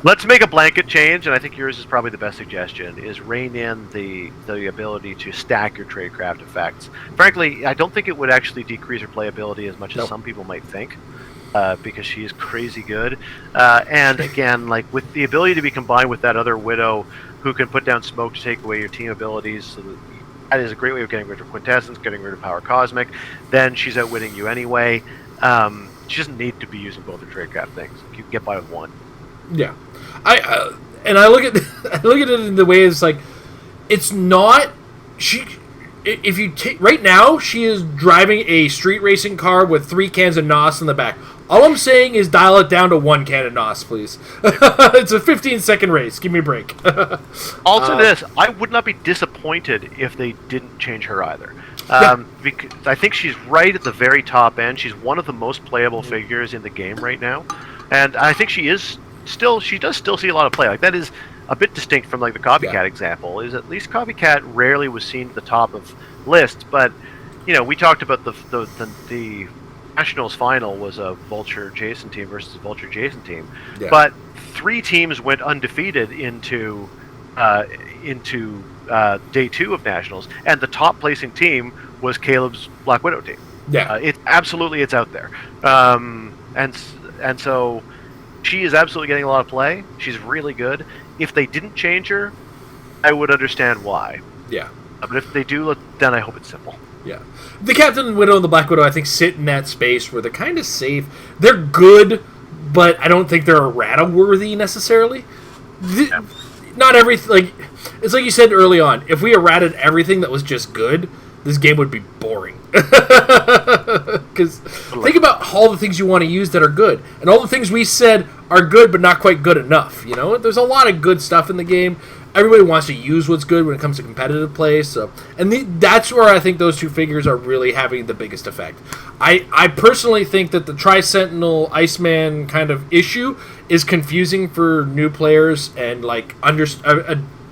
Let's make a blanket change, and I think yours is probably the best suggestion, is rein in the ability to stack your tradecraft effects. Frankly, I don't think it would actually decrease her playability as much as some people might think, because she is crazy good. And again, with the ability to be combined with that other Widow who can put down smoke to take away your team abilities, so that is a great way of getting rid of Quintessence, getting rid of Power Cosmic. Then she's outwitting you anyway. She doesn't need to be using both her tradecraft things. You can get by with one. Yeah, I look at it in the way it's not she. If you take right now, she is driving a street racing car with 3 cans of NOS in the back. All I'm saying is dial it down to 1 can of NOS, please. It's a 15-second race. Give me a break. Also, I would not be disappointed if they didn't change her either. Because I think she's right at the very top end. She's one of the most playable figures in the game right now, and I think she does still see a lot of play. That is a bit distinct from the Copycat example. Is at least Copycat rarely was seen at the top of lists, but we talked about the Nationals final was a Vulture Jason team versus a Vulture Jason team, but 3 teams went undefeated into day 2 of Nationals, and the top placing team was Caleb's Black Widow team. It's out there, and so she is absolutely getting a lot of play. She's really good. If they didn't change her, I would understand why. Yeah, but if they do, then I hope it's simple. Yeah, the Captain Widow and the Black Widow, I think, sit in that space where they're kind of safe. They're good, but I don't think they're errata worthy necessarily. Not everything. It's like you said early on. If we errated everything that was just good, this game would be boring. Because think about all the things you want to use that are good, and all the things we said are good but not quite good enough. There's a lot of good stuff in the game. Everybody wants to use what's good when it comes to competitive play. So, that's where I think those 2 figures are really having the biggest effect. I personally think that the Tri-Sentinel Iceman kind of issue is confusing for new players and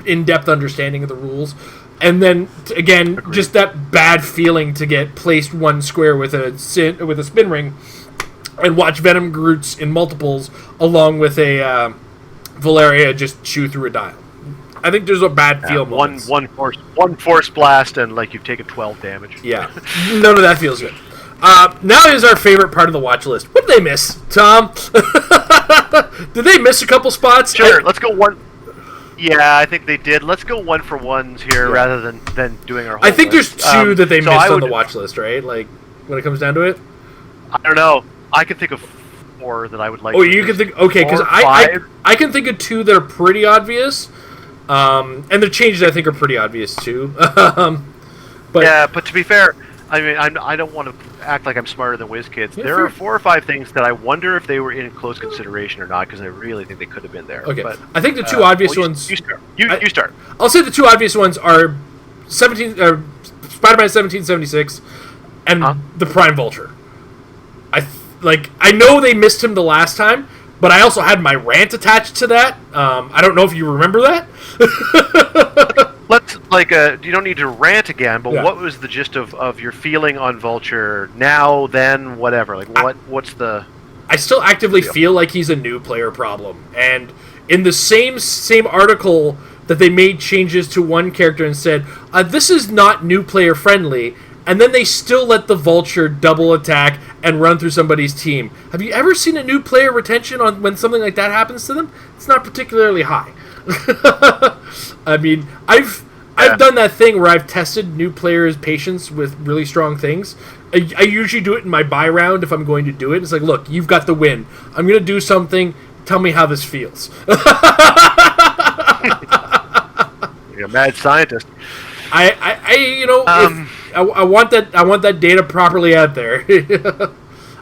in-depth understanding of the rules. And then again, Agreed. Just that bad feeling to get placed 1 square with a spin ring, and watch Venom Groots in multiples along with a Valeria just chew through a dial. I think there's a bad feel moments. One force blast, and you've taken 12 damage. Yeah, none of that feels good. Now is our favorite part of the watch list. What did they miss, Tom? Did they miss a couple spots? Sure, let's go one. Yeah, I think they did. Let's go 1-for-1s here rather than doing our whole I think list. There's 2 that they missed on the watch list, right? When it comes down to it? I don't know. I can think of 4 that I would like. Oh, you can think... Okay, because I can think of 2 that are pretty obvious. And the changes, I think, are pretty obvious, too. But to be fair, I don't want to act like I'm smarter than WizKids. Yeah, there are 4 or 5 things that I wonder if they were in close consideration or not, because I really think they could have been there. Okay, but, I think the 2 obvious ones... You start. You start. I'll say the 2 obvious ones are Spider-Man 1776 and the Prime Vulture. I know they missed him the last time, but I also had my rant attached to that. I don't know if you remember that. Let's you don't need to rant again, but what was the gist of your feeling on Vulture now, then, whatever? What's the? I still actively feel like he's a new player problem, and in the same article that they made changes to one character and said this is not new player friendly, and then they still let the Vulture double attack and run through somebody's team. Have you ever seen a new player retention on when something like that happens to them? It's not particularly high. I've done that thing where I've tested new players' patience with really strong things. I usually do it in my buy round if I'm going to do it. It's look, you've got the win. I'm going to do something. Tell me how this feels. You're a mad scientist. I want that data properly out there.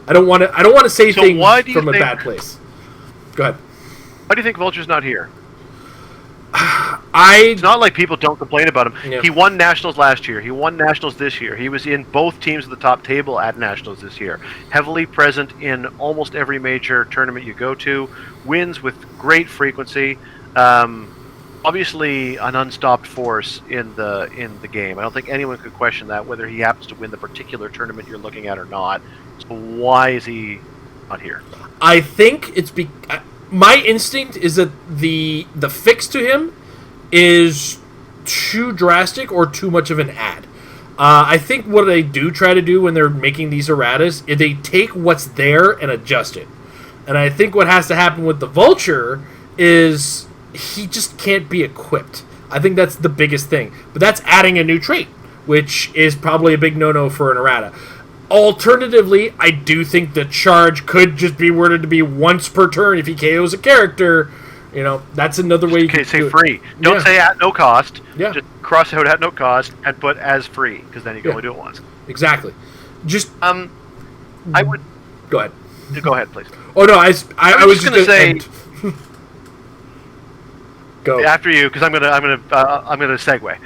I don't want to say things from a bad place. Go ahead. Why do you think Vulture's not here? I It's not like people don't complain about him. Yeah. He won Nationals last year. He won Nationals this year. He was in both teams at the top table at Nationals this year. Heavily present in almost every major tournament you go to. Wins with great frequency. Obviously, an unstopped force in the game. I don't think anyone could question that, whether he happens to win the particular tournament you're looking at or not. So why is he not here? I think it's my instinct is that the fix to him is too drastic or too much of an ad. I think what they do try to do when they're making these erratas is they take what's there and adjust it. And I think what has to happen with the Vulture is he just can't be equipped. I think that's the biggest thing. But that's adding a new trait, which is probably a big no-no for an errata. Alternatively, I do think the charge could just be worded to be once per turn if he KOs a character. You know, that's another way you can say do it. free. Don't say at no cost. Yeah. Just cross out at no cost and put as free, because then you can only do it once. Exactly. Just I would go ahead. go ahead, please. Oh no, I was just gonna say go after you, because I'm gonna segue.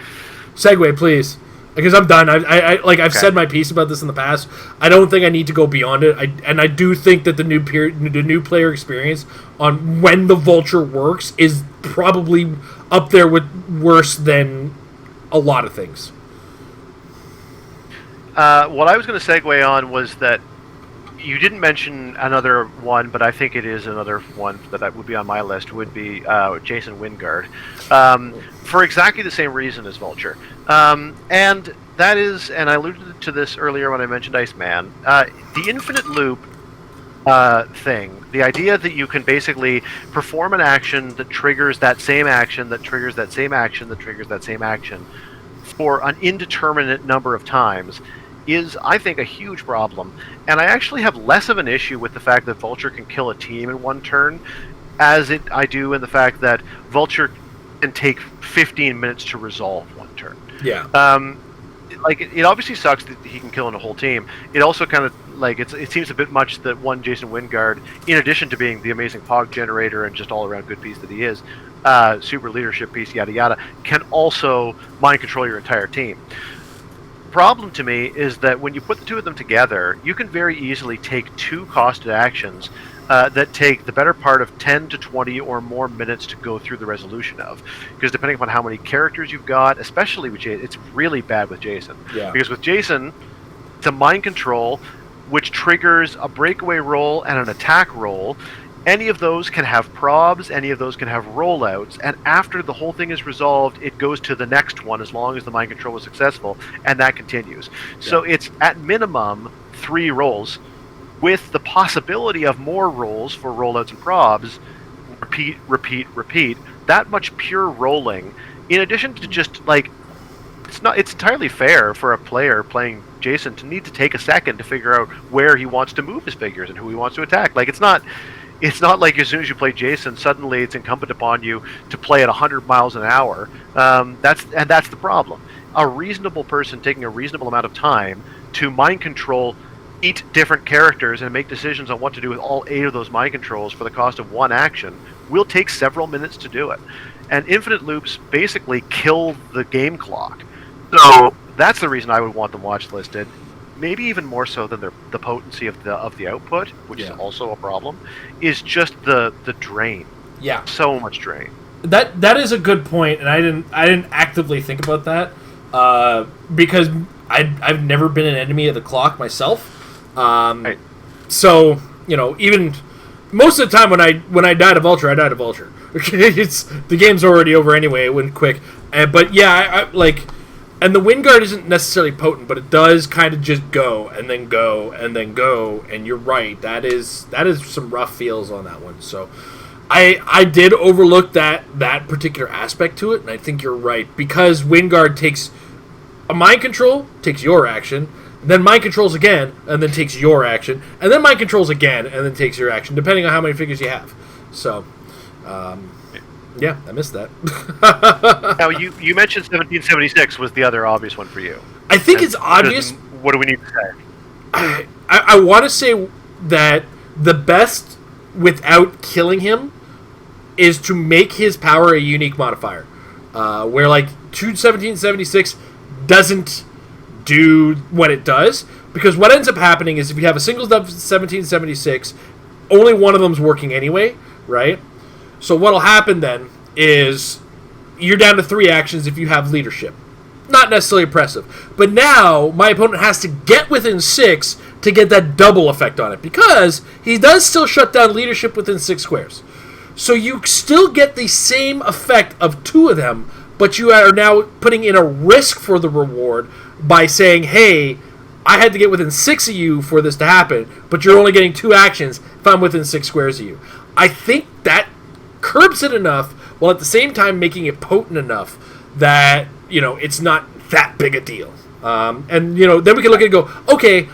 Segue, please, because I'm done. I've said my piece about this in the past. I don't think I need to go beyond it. I do think that the new player experience on when the Vulture works is probably up there with worse than a lot of things. What I was going to segue on was that you didn't mention another one, but I think it is another one that would be on my list, would be Jason Wingard. For exactly the same reason as Vulture. And that is, and I alluded to this earlier when I mentioned Iceman, the infinite loop thing. The idea that you can basically perform an action that triggers that same action, that triggers that same action, that triggers that same action for an indeterminate number of times is, I think, a huge problem. And I actually have less of an issue with the fact that Vulture can kill a team in one turn, as I do in the fact that Vulture can take 15 minutes to resolve one turn. Yeah. It obviously sucks that he can kill in a whole team. It also kind of it seems a bit much that one Jason Wingard, in addition to being the amazing Pog generator and just all around good piece that he is, super leadership piece, yada yada, can also mind control your entire team. Problem to me is that when you put the two of them together, you can very easily take two costed actions that take the better part of 10 to 20 or more minutes to go through the resolution of. Because depending upon how many characters you've got, especially with Jason, it's really bad with Jason. Yeah. Because with Jason, it's a mind control which triggers a breakaway roll and an attack roll. Any of those can have probs, any of those can have rollouts, and after the whole thing is resolved, it goes to the next one as long as the mind control was successful, and that continues. Yeah. So it's at minimum 3 rolls, with the possibility of more rolls for rollouts and probs. Repeat, repeat, repeat. That much pure rolling, in addition to just it's entirely fair for a player playing Jason to need to take a second to figure out where he wants to move his figures and who he wants to attack. It's not like as soon as you play Jason, suddenly it's incumbent upon you to play at 100 miles an hour. That's the problem. A reasonable person taking a reasonable amount of time to mind control 8 different characters and make decisions on what to do with all 8 of those mind controls for the cost of one action will take several minutes to do it. And infinite loops basically kill the game clock. So that's the reason I would want them watch listed. Maybe even more so than the potency of the output, which is also a problem, is just the drain. Yeah. So much drain. That is a good point, and I didn't actively think about that because I've never been an enemy of the clock myself. Right. So even most of the time when I died of Vulture, I died of Vulture. It's the game's already over anyway. It went quick, but yeah, and the Wingard isn't necessarily potent, but it does kind of just go and then go and then go. And you're right, that is some rough feels on that one. So I did overlook that particular aspect to it, and I think you're right, because Wingard takes a mind control, takes your action, then mind controls again, and then takes your action, and then mind controls again, and then takes your action, depending on how many figures you have. So, yeah, I missed that. Now, you mentioned 1776 was the other obvious one for you. I think it's obvious. What do we need to say? I want to say that the best without killing him is to make his power a unique modifier. Where, like, 1776 doesn't do what it does. Because what ends up happening is if you have a single 1776, only one of them's working anyway, right? So what'll happen then is you're down to 3 actions if you have leadership. Not necessarily oppressive. But now, my opponent has to get within 6 to get that double effect on it. Because he does still shut down leadership within 6 squares. So you still get the same effect of 2 of them, but you are now putting in a risk for the reward by saying, hey, I had to get within 6 of you for this to happen, but you're only getting 2 actions if I'm within 6 squares of you. I think that curbs it enough, while at the same time making it potent enough that, it's not that big a deal. And then we can look at it and go, okay,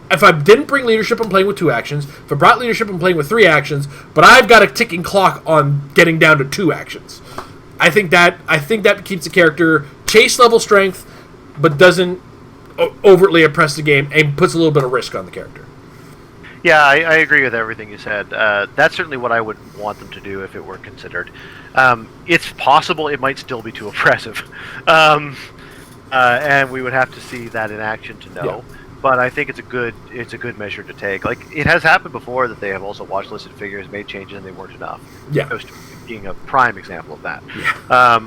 if I didn't bring leadership, I'm playing with 2 actions. If I brought leadership, I'm playing with 3 actions, but I've got a ticking clock on getting down to 2 actions. I think that keeps the character chase level strength, but doesn't overtly oppress the game and puts a little bit of risk on the character. Yeah, I agree with everything you said. That's certainly what I would want them to do if it were considered. It's possible it might still be too oppressive, and we would have to see that in action to know. Yeah. But I think it's a good measure to take. Like, it has happened before that they have also watchlisted figures, made changes, and they weren't enough. Yeah, Ghost being a prime example of that. Yeah.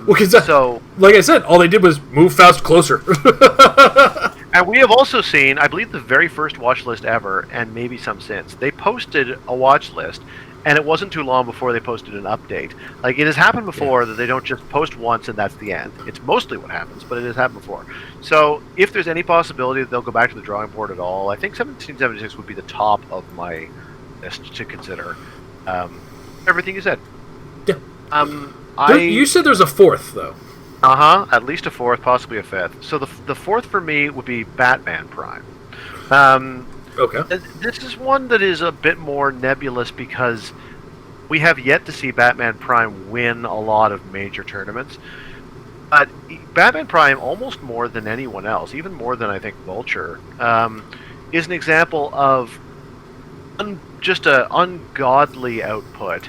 So, like I said, all they did was move Faust closer. And we have also seen, I believe, the very first watch list ever, and maybe some since. They posted a watch list, and it wasn't too long before they posted an update. Like, it has happened before that they don't just post once and that's the end. It's mostly what happens, but it has happened before. So, if there's any possibility that they'll go back to the drawing board at all, I think 1776 would be the top of my list to consider. Everything you said. Yeah. You said there's a 4th, though. At least a 4th, possibly a 5th. So the 4th for me would be Batman Prime. Okay. This is one that is a bit more nebulous because we have yet to see Batman Prime win a lot of major tournaments. But Batman Prime, almost more than anyone else, even more than I think Vulture, is an example of just an ungodly output.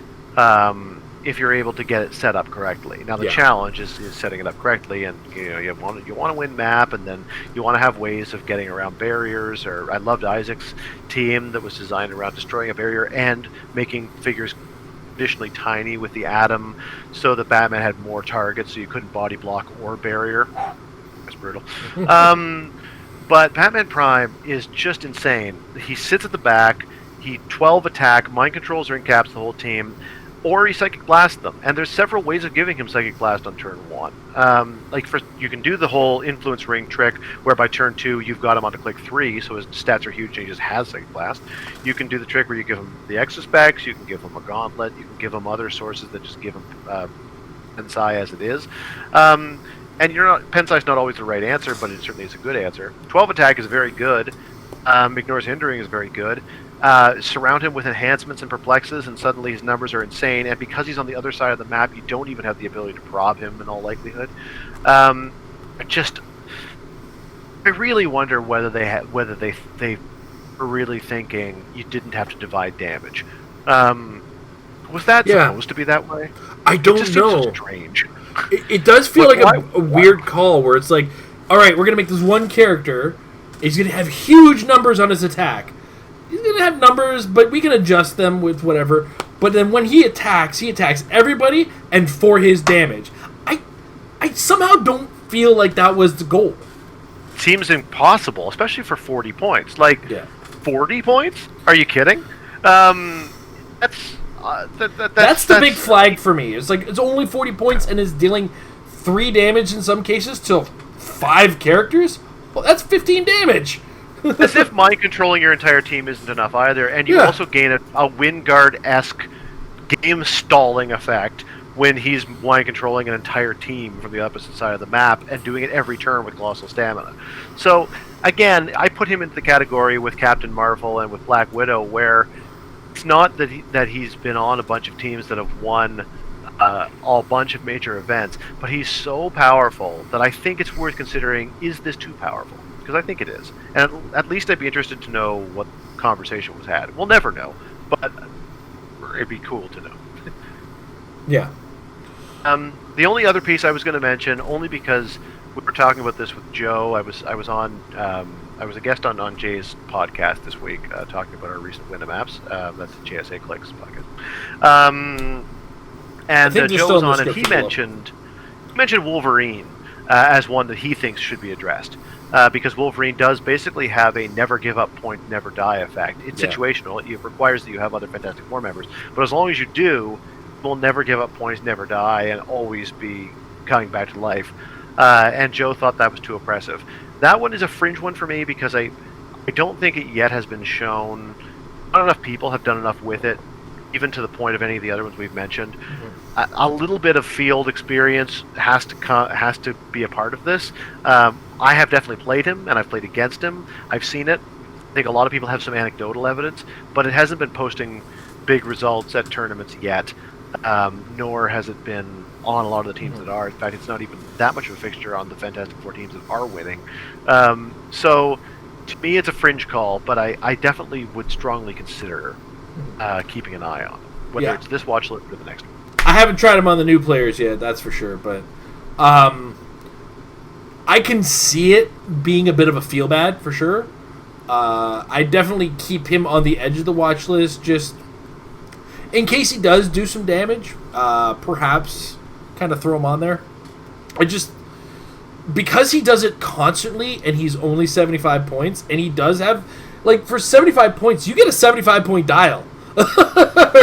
If you're able to get it set up correctly. Now the challenge is setting it up correctly, and you want to win map, and then you want to have ways of getting around barriers. Or I loved Isaac's team that was designed around destroying a barrier and making figures additionally tiny with the Atom, so that Batman had more targets, so you couldn't body block or barrier. That's brutal. But Batman Prime is just insane. He sits at the back. He 12 attack, mind controls or incaps the whole team. Or he Psychic Blast them, and there's several ways of giving him Psychic Blast on turn 1. You can do the whole Influence Ring trick, where by turn 2 you've got him onto click 3, so his stats are huge and he just has Psychic Blast. You can do the trick where you give him the Exospecs, you can give him a Gauntlet, you can give him other sources that just give him Pensai as it is. And Pensai's not always the right answer, but it certainly is a good answer. 12 attack is very good. Ignores Hindering is very good. Surround him with enhancements and perplexes, and suddenly his numbers are insane. And because he's on the other side of the map, you don't even have the ability to prob him in all likelihood. I really wonder whether they were really thinking you didn't have to divide damage. Was that supposed to be that way? I don't know. Seems so strange. It does feel like a weird call where it's like, all right, we're gonna make this one character. He's gonna have huge numbers on his attack. He's going to have numbers, but we can adjust them with whatever. But then when he attacks everybody and for his damage. I somehow don't feel like that was the goal. Seems impossible, especially for 40 points. 40 points? Are you kidding? That's the big flag for me. It's like, it's only 40 points and is dealing 3 damage in some cases to 5 characters? Well, that's 15 damage. As if mind controlling your entire team isn't enough either, and you also gain a Wingard-esque game stalling effect when he's mind controlling an entire team from the opposite side of the map and doing it every turn with Colossal Stamina. So, again, I put him into the category with Captain Marvel and with Black Widow, where it's not that he's been on a bunch of teams that have won a bunch of major events, but he's so powerful that I think it's worth considering, is this too powerful? Because I think it is. And at least I'd be interested to know what conversation was had. We'll never know, but it'd be cool to know. Yeah. The only other piece I was going to mention, only because we were talking about this with Joe. I was a guest on Jay's podcast this week, talking about our recent Window maps. That's the JSA Clix podcast. And Joe was on, and he mentioned Wolverine as one that he thinks should be addressed. Because Wolverine does basically have a never give up point, never die effect. It's situational. It requires that you have other Fantastic Four members. But as long as you do, will never give up points, never die, and always be coming back to life. And Joe thought that was too oppressive. That one is a fringe one for me because I don't think it yet has been shown. Not enough people have done enough with it, even to the point of any of the other ones we've mentioned. Mm-hmm. A little bit of field experience has to be a part of this. I have definitely played him, and I've played against him. I've seen it. I think a lot of people have some anecdotal evidence, but it hasn't been posting big results at tournaments yet. Nor has it been on a lot of the teams that are. In fact, it's not even that much of a fixture on the Fantastic Four teams that are winning. So, to me, it's a fringe call, but I definitely would strongly consider keeping an eye on it, whether it's this watch list or the next one. I haven't tried them on the new players yet, that's for sure, but I can see it being a bit of a feel bad, for sure. I definitely keep him on the edge of the watch list, just in case he does do some damage, perhaps kind of throw him on there. Because he does it constantly and he's only 75 points, and he does have, for 75 points, you get a 75-point dial,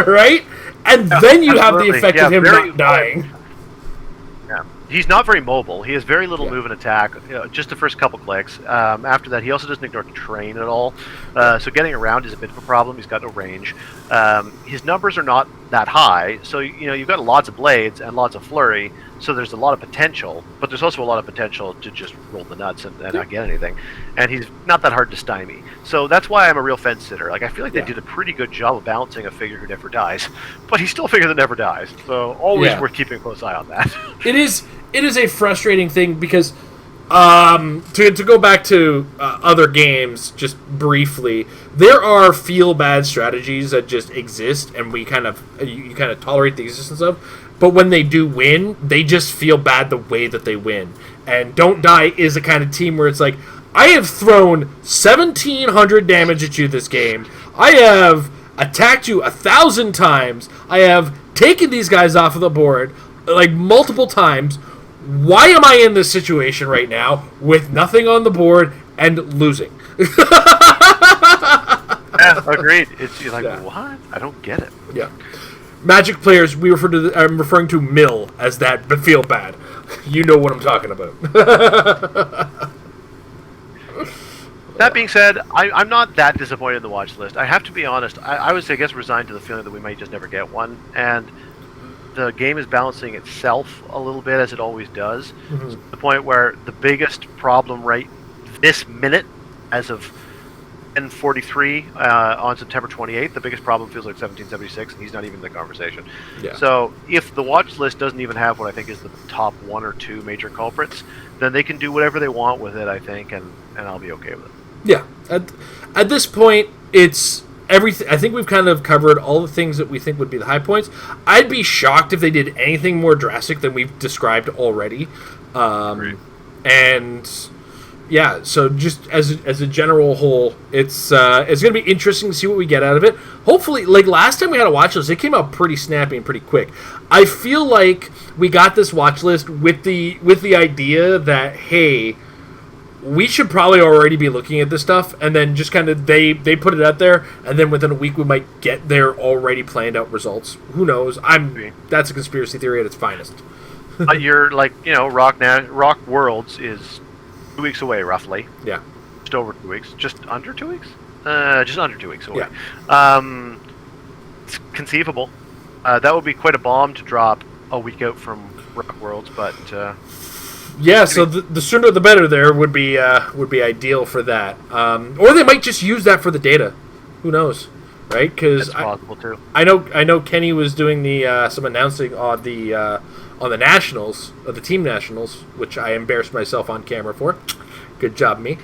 right? And then you have the effect of him not dying. Yeah. He's not very mobile. He has very little move and attack, just the first couple clicks. After that, he also doesn't ignore terrain at all. So getting around is a bit of a problem. He's got no range. His numbers are not that high, so you've got lots of blades and lots of flurry, so there's a lot of potential, but there's also a lot of potential to just roll the nuts and not get anything. And he's not that hard to stymie. So that's why I'm a real fence sitter. I feel like they did a pretty good job of balancing a figure who never dies, but he's still a figure that never dies. So always worth keeping a close eye on that. It is a frustrating thing because to go back to other games just briefly, there are feel bad strategies that just exist, and you kind of tolerate the existence of. But when they do win, they just feel bad the way that they win. And Don't Die is the kind of team where it's like, I have thrown 1,700 damage at you this game. I have attacked you 1,000 times. I have taken these guys off of the board multiple times. Why am I in this situation right now with nothing on the board and losing? Agreed. You're what? I don't get it. Yeah. Magic players, I'm referring to Mill as that, but feel bad. You know what I'm talking about. That being said, I'm not that disappointed in the watch list. I have to be honest. I was, resigned to the feeling that we might just never get one, and the game is balancing itself a little bit, as it always does, to the point where the biggest problem right this minute, as of 10:43 on September 28th, the biggest problem feels like 1776, and he's not even in the conversation. Yeah. So if the watch list doesn't even have what I think is the top one or two major culprits, then they can do whatever they want with it, I think, and I'll be okay with it. Yeah. At this point, it's everything. I think we've kind of covered all the things that we think would be the high points. I'd be shocked if they did anything more drastic than we've described already. And yeah, so just as a general whole, it's going to be interesting to see what we get out of it. Hopefully, last time we had a watch list, it came out pretty snappy and pretty quick. I feel like we got this watch list with the idea that, hey, we should probably already be looking at this stuff, and then just kind of they put it out there, and then within a week we might get their already planned out results. Who knows? That's a conspiracy theory at its finest. You're Rock Worlds is 2 weeks away, roughly. Yeah. Just over 2 weeks. Just under 2 weeks? Just under 2 weeks away. Yeah. It's conceivable. That would be quite a bomb to drop a week out from Rock Worlds, but... yeah, so the sooner the better there would be ideal for that. Or they might just use that for the data. Who knows? Right? Because that's possible, too. I know Kenny was doing some announcing on the nationals, the team nationals, which I embarrassed myself on camera for. Good job, me.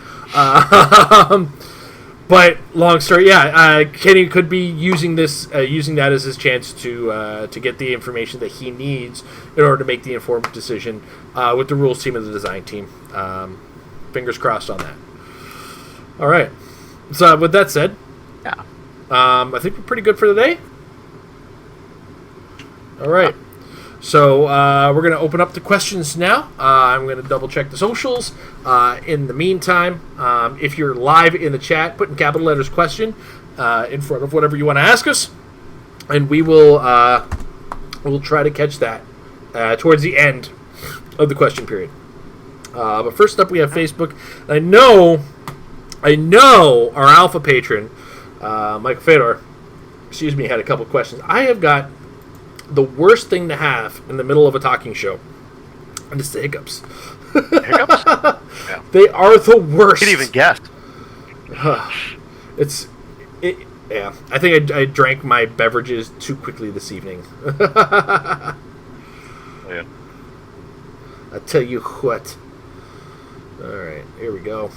But long story, Kenny could be using that as his chance to get the information that he needs in order to make the informed decision with the rules team and the design team. Fingers crossed on that. All right. So with that said, yeah, I think we're pretty good for the day. All right. So we're going to open up the questions now. I'm going to double check the socials. In the meantime, if you're live in the chat, put in capital letters question in front of whatever you want to ask us, and we'll try to catch that towards the end of the question period. But first up, we have Facebook. I know our alpha patron, Michael Fedor, had a couple questions. I have got the worst thing to have in the middle of a talking show, and it's the hiccups. Hiccups? Yeah. They are the worst. You can even guess. Yeah. I think I drank my beverages too quickly this evening. Oh, yeah. I tell you what. All right, here we go.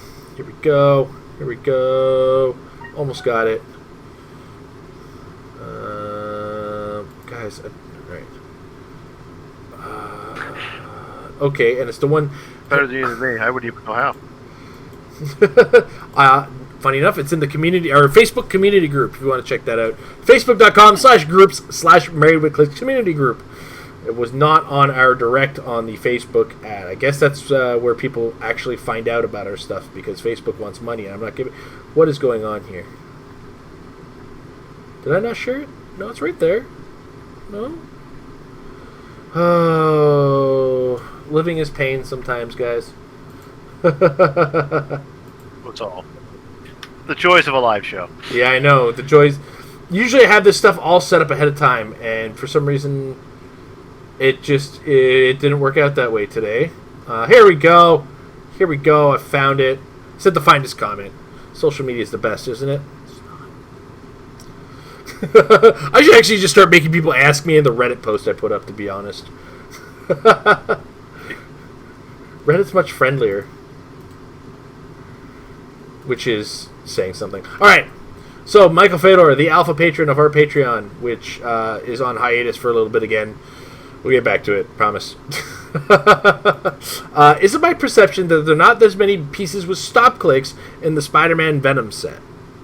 Almost got it. Guys, all right. Okay, and it's the one. Better than you and me. I wouldn't even know how. Funny enough, it's in the community or Facebook community group. If you want to check that out, facebook.com/groups/Married with Clix community group. It was not on our direct on the Facebook ad. I guess that's where people actually find out about our stuff because Facebook wants money. I'm not giving. What is going on here? Did I not share it? No, it's right there. No? Oh, living is pain sometimes, guys. What's all? The joys of a live show. Yeah, I know. The joys. Usually I have this stuff all set up ahead of time, and for some reason it didn't work out that way today. Here we go. I found it. Said to find this comment. Social media is the best, isn't it? I should actually just start making people ask me in the Reddit post I put up, to be honest. Reddit's much friendlier. Which is saying something. Alright, so Michael Fedor, the alpha patron of our Patreon, which is on hiatus for a little bit again. We'll get back to it, promise. Is it my perception that there are not as many pieces with stop clicks in the Spider-Man Venom set?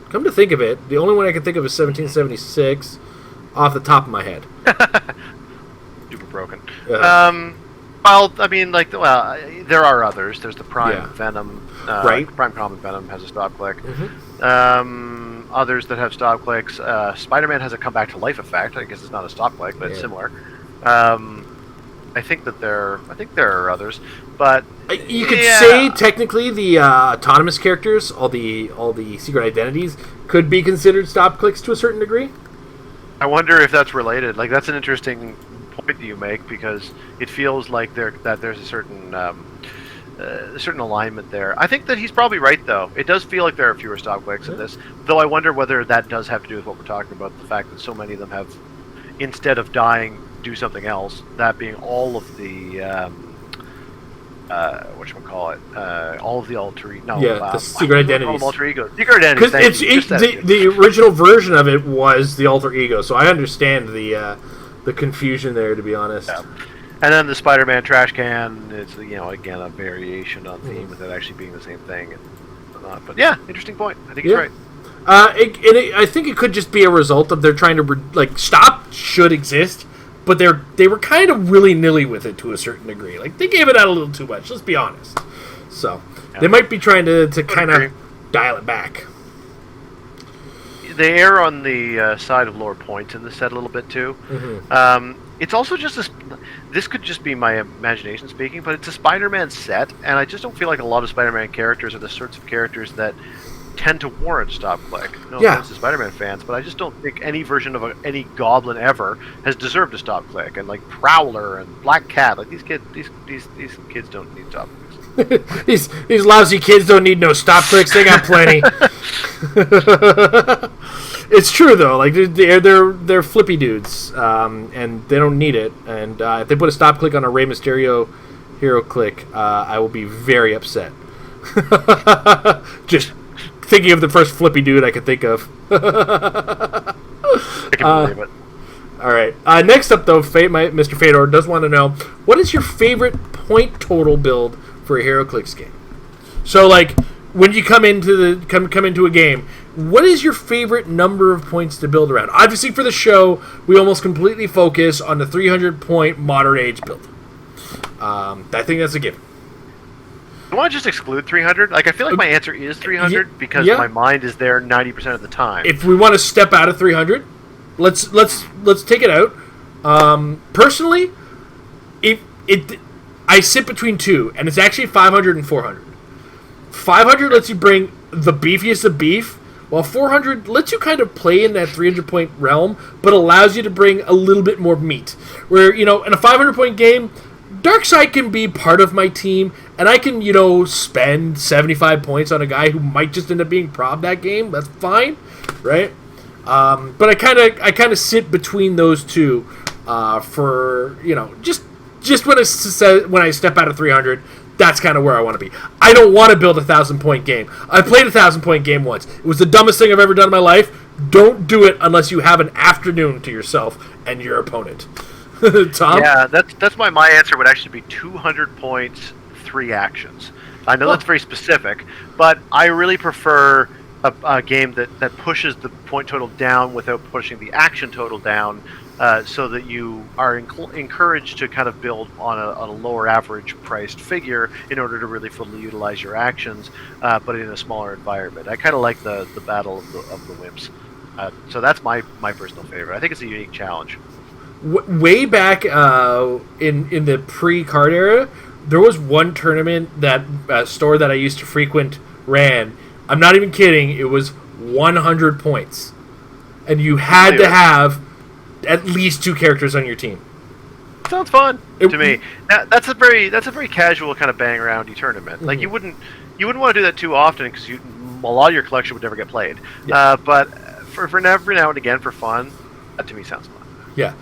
Come to think of it, the only one I can think of is 1776 off the top of my head. Super broken. Well, I mean, there are others. There's the Prime Venom. Right. Prime Common Venom has a stop click. Mm-hmm. Others that have stop clicks. Spider-Man has a come back to life effect. I guess it's not a stop click, but it's similar. I think there are others, but you could say technically the autonomous characters, all the secret identities, could be considered stop clicks to a certain degree. I wonder if that's related. Like, that's an interesting point that you make because it feels like there's a certain alignment there. I think that he's probably right, though. It does feel like there are fewer stop clicks in this, though I wonder whether that does have to do with what we're talking about, the fact that so many of them have, instead of dying, do something else, that being all of the all of the the secret identities, alter ego, secret identities, because the original version of it was the alter ego, so I understand the confusion there, to be honest. And then the Spider-Man trash can is, again, a variation on theme with it actually being the same thing and whatnot. But yeah, interesting point. I think he's right. I think it could just be a result of they're trying to stop should exist, but they were kind of willy-nilly with it to a certain degree. Like, they gave it out a little too much, let's be honest. So they might be trying to kind of dial it back. They err on the side of lower points in the set a little bit too. Mm-hmm. It's also just this could just be my imagination speaking, but it's a Spider-Man set, and I just don't feel like a lot of Spider-Man characters are the sorts of characters that tend to warrant stop click. No offense to Spider-Man fans, but I just don't think any version of any Goblin ever has deserved a stop click. And like Prowler and Black Cat, like these kids don't need stop clicks. these lousy kids don't need no stop clicks. They got plenty. It's true though. Like they're flippy dudes, and they don't need it. And if they put a stop click on a Rey Mysterio Heroclix, I will be very upset. Just thinking of the first flippy dude I could think of. I can believe it. All right. Next up, though, Mr. Fedor does want to know, what is your favorite point total build for a Heroclix game? So, like, when you come into come into a game, what is your favorite number of points to build around? Obviously, for the show, we almost completely focus on the 300-point modern age build. I think that's a given. I want to just exclude 300. Like, I feel like my answer is 300 because my mind is there 90% of the time. If we want to step out of 300, let's take it out. Personally, I sit between two, and it's actually 500 and 400. 500 lets you bring the beefiest of beef, while 400 lets you kind of play in that 300-point realm, but allows you to bring a little bit more meat. Where, in a 500-point game, Darkside can be part of my team, and I can, spend 75 points on a guy who might just end up being prob that game. That's fine, right? But I kind of sit between those two for, just when I step out of 300, that's kind of where I want to be. I don't want to build a 1,000-point game. I played a 1,000-point game once. It was the dumbest thing I've ever done in my life. Don't do it unless you have an afternoon to yourself and your opponent. Tom? Yeah, that's why my answer would actually be 200 points, 3 actions. I know that's very specific, but I really prefer a game that pushes the point total down without pushing the action total down, so that you are encouraged to kind of build on a lower average priced figure in order to really fully utilize your actions, but in a smaller environment. I kind of like the battle of the wimps. So that's my personal favorite. I think it's a unique challenge. Way back in the pre-card era, there was one tournament that store that I used to frequent ran. I'm not even kidding. It was 100 points, and you had to have at least 2 characters on your team. Sounds fun to me. That's a very casual kind of bang around tournament. Mm-hmm. Like you wouldn't want to do that too often because a lot of your collection would never get played. Yeah. But for every now and again for fun, that to me sounds fun. Yeah.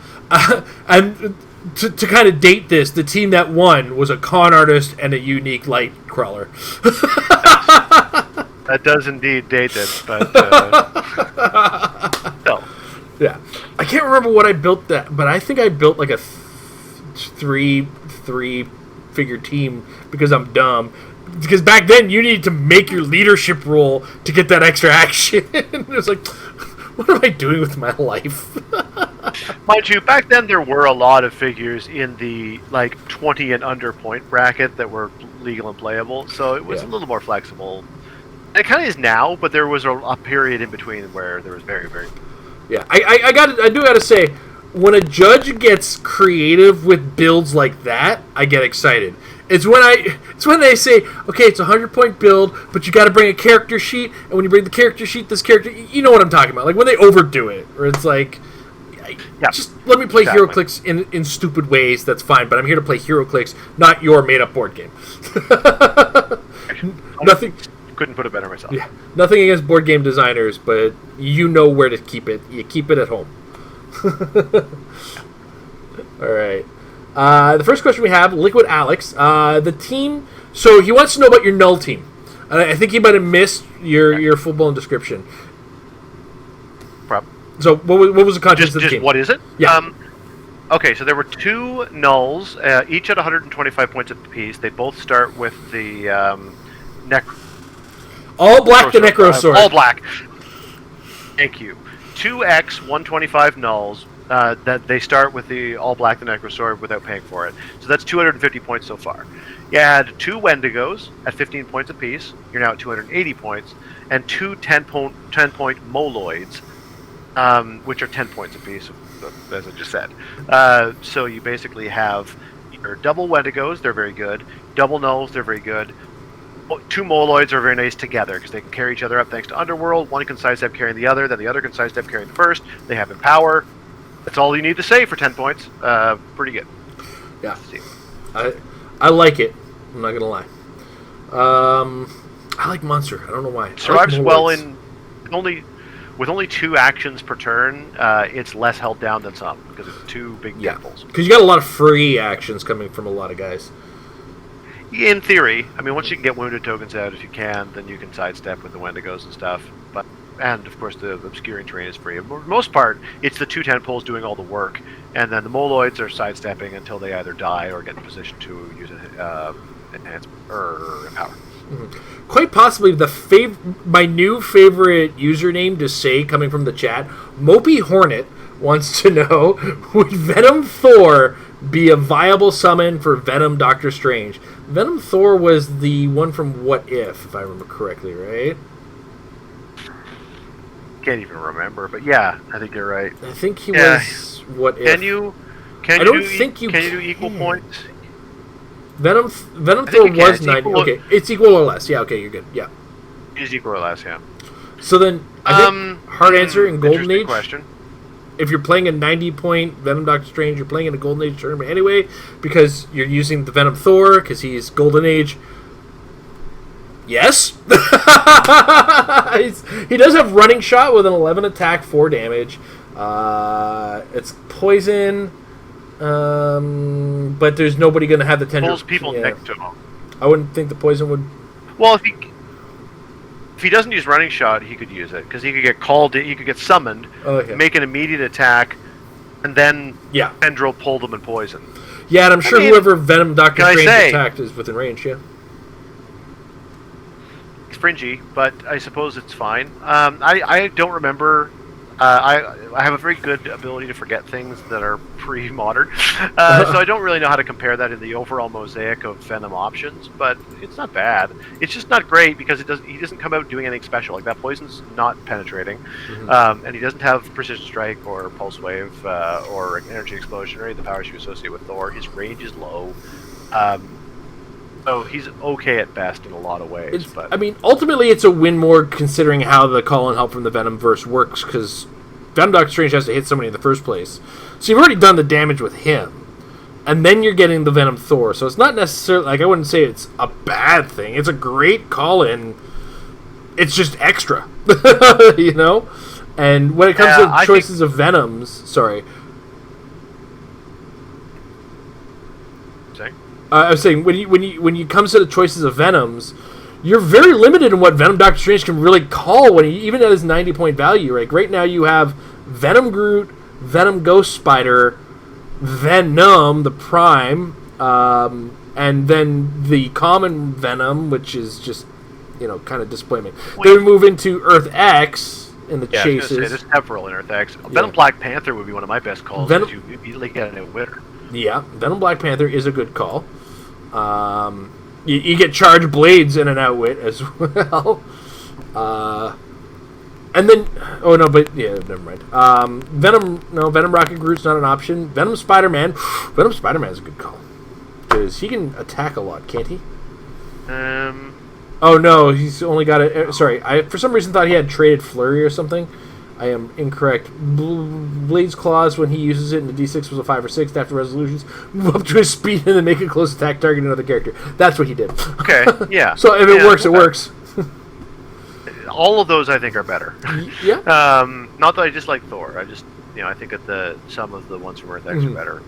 And to kind of date this, the team that won was a con artist and a unique light crawler. That does indeed date it, but no. Yeah, I can't remember what I built but I think I built like a three figure team because I'm dumb. Because back then you needed to make your leadership roll to get that extra action. It was like, what am I doing with my life? Mind you, back then there were a lot of figures in the 20 and under point bracket that were legal and playable, so it was a little more flexible. And it kind of is now, but there was a period in between where there was very, very. Yeah, I do gotta say, when a judge gets creative with builds like that, I get excited. It's when they say, okay, it's a 100-point build, but you got to bring a character sheet, and when you bring the character sheet, this character, you know what I'm talking about. Like when they overdo it, or it's like, just let me play Heroclix in stupid ways. That's fine, but I'm here to play Heroclix, not your made-up board game. Nothing. Couldn't put it better myself. Yeah, nothing against board game designers, but you know where to keep it. You keep it at home. All right. The first question we have, Liquid Alex. The team. So he wants to know about your null team. I think he might have missed your full-blown description. So what was the contents of the team? What is it? Yeah. Okay, so there were 2 nulls, each at 125 points apiece. They both start with the all black, the Necro Sword. All black. Thank you. 2x 125 nulls. That they start with the all black, the Necro Sword without paying for it. So that's 250 points so far. You add 2 Wendigos at 15 points apiece. You're now at 280 points, and 2 10-point Moloids, which are 10 points apiece, as I just said. So you basically have your double Wendigos, they're very good. Double Nulls, they're very good. 2 Moloids are very nice together because they can carry each other up thanks to Underworld. One can sidestep carrying the other, then the other can sidestep carrying the first. They have Empower. That's all you need to say for 10 points. Pretty good. Yeah. I like it. I'm not going to lie. I like Monster. I don't know why. Survives well with only 2 actions per turn. It's less held down than some because it's 2 big temples. Because you got a lot of free actions coming from a lot of guys. In theory, I mean, once you can get wounded tokens out, if you can, then you can sidestep with the Wendigos and stuff. And of course, the obscuring terrain is free. For the most part, it's the 2 tentpoles doing all the work, and then the Moloids are sidestepping until they either die or get in position to use enhance or empower. Mm-hmm. Quite possibly my new favorite username to say coming from the chat, Mopey Hornet wants to know, would Venom Thor be a viable summon for Venom Doctor Strange? Venom Thor was the one from What If I remember correctly, right? Can't even remember, but yeah, I think you're right. I think he was What If. Can you do equal points? Venom Thor was 90. Okay, it's equal or less. Yeah, okay, you're good. Yeah. It is equal or less, yeah. So then, I think hard answer in Golden Age. Question. If you're playing a 90-point Venom Doctor Strange, you're playing in a Golden Age tournament anyway, because you're using the Venom Thor, because he's Golden Age. Yes. He does have running shot with an 11 attack, 4 damage. It's poison, but there's nobody going to have the tender. Pulls people next to him. I wouldn't think the poison would. Well, if he doesn't use running shot, he could use it because he could get called. He could get summoned, make an immediate attack, and then tendril pull them and poison. Yeah, and I'm sure whoever Venom Doctor Strange attacked is within range. Yeah. Fringy, but I suppose it's fine. I don't remember. I have a very good ability to forget things that are pre-modern, so I don't really know how to compare that in the overall mosaic of Venom options. But it's not bad. It's just not great because he doesn't come out doing anything special. Like that poison's not penetrating, and he doesn't have precision strike or pulse wave or energy explosion or any of the powers you associate with Thor. His range is low. So he's okay at best in a lot of ways. But I mean, ultimately, it's a win more considering how the call and help from the Venomverse works, because Venom Doctor Strange has to hit somebody in the first place. So you've already done the damage with him, and then you're getting the Venom Thor. So it's not necessarily, like, I wouldn't say it's a bad thing. It's a great call-in. It's just extra, you know? And when it comes to choices of Venoms, sorry. I was saying, when you comes to the choices of Venoms, you're very limited in what Venom Doctor Strange can really call even at his 90-point value. Like right now, you have Venom Groot, Venom Ghost Spider, Venom the Prime, and then the common Venom, which is just kind of disappointment. Then we move into Earth X in the chases. There's several in Earth X. Venom Black Panther would be one of my best calls. You immediately get an winner. Yeah, Venom Black Panther is a good call. You get Charge Blades in an outwit as well. And then, never mind. Venom Rocket Groot's not an option. Venom Spider-Man is a good call. Because he can attack a lot, can't he? Oh no, he's only got a... Sorry, I for some reason thought he had traded Flurry or something. I am incorrect. Blade's Claws, when he uses it in the D6, was a 5 or 6. After resolutions, move up to his speed and then make a close attack target another character. That's what he did. Okay, yeah. So if it works, it works. All of those I think are better. Yeah. Not that I dislike Thor. I just, I think that some of the ones from Earth X are better.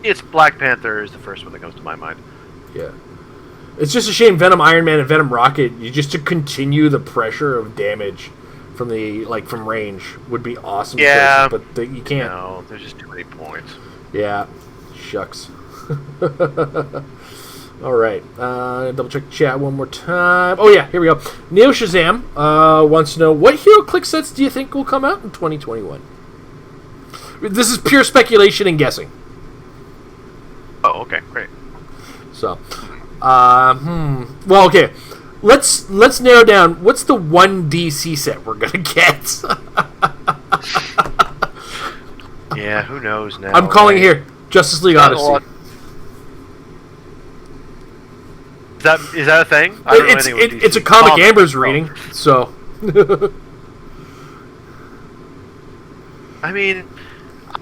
It's Black Panther is the first one that comes to my mind. Yeah. It's just a shame Venom Iron Man and Venom Rocket, just to continue the pressure of damage from from range would be awesome. Yeah, choices, but you can't. No, there's just too many points. Yeah, shucks. All right, double check chat one more time. Oh yeah, here we go. Neo Shazam wants to know, what Heroclix sets do you think will come out in 2021? This is pure speculation and guessing. Oh, okay, great. So, well, okay. Let's narrow down. What's the one DC set we're gonna get? Yeah, who knows now? I'm calling here Justice League Odyssey. Is that a thing? It's a Comic Amber's reading, so. I mean,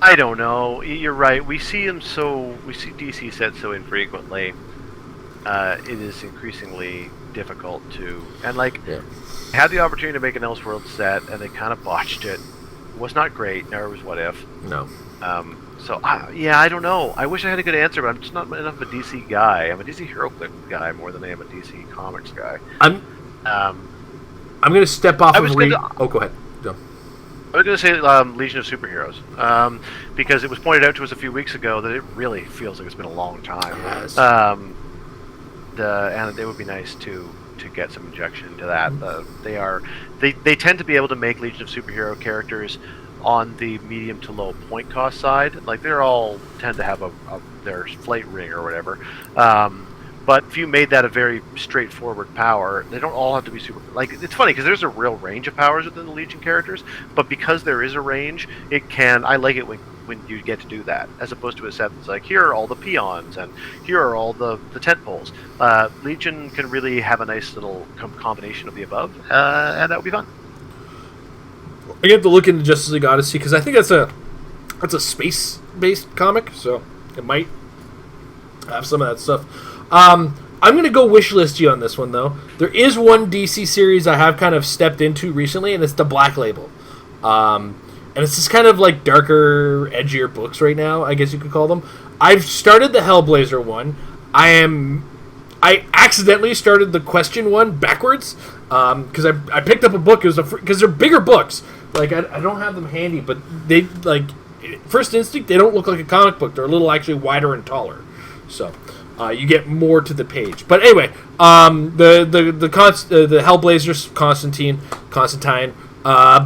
I don't know. You're right. We see DC sets so infrequently. It is increasingly difficult to, and had the opportunity to make an Elseworld set and they kind of botched it. It was not great. Never was What If. No. So I don't know. I wish I had a good answer, but I'm just not enough of a DC guy. I'm a DC Heroclix guy more than I am a DC Comics guy. I'm Um, going to step off I of was Oh, go ahead. Go. I was going to say Legion of Superheroes, because it was pointed out to us a few weeks ago that it really feels like it's been a long time. Yes. And it would be nice to get some injection into that. They tend to be able to make Legion of Superhero characters on the medium to low point cost side. Like they're all tend to have their flight ring or whatever. But if you made that a very straightforward power, they don't all have to be super. Like it's funny because there's a real range of powers within the Legion characters, but because there is a range, I like it when you get to do that, as opposed to a set that's like, here are all the peons and here are all the tent poles. Legion can really have a nice little combination of the above, and that would be fun. I get to look into Justice League Odyssey because I think that's a space-based comic, so it might have some of that stuff. I'm going to go wishlist you on this one, though. There is one DC series I have kind of stepped into recently, and it's the Black Label. And it's just kind of like darker, edgier books right now, I guess you could call them. I've started the Hellblazer one. I accidentally started the Question one backwards because I picked up a book because they're bigger books. Like I don't have them handy, but they like first instinct they don't look like a comic book. They're a little actually wider and taller, so you get more to the page. But anyway, the Hellblazer Constantine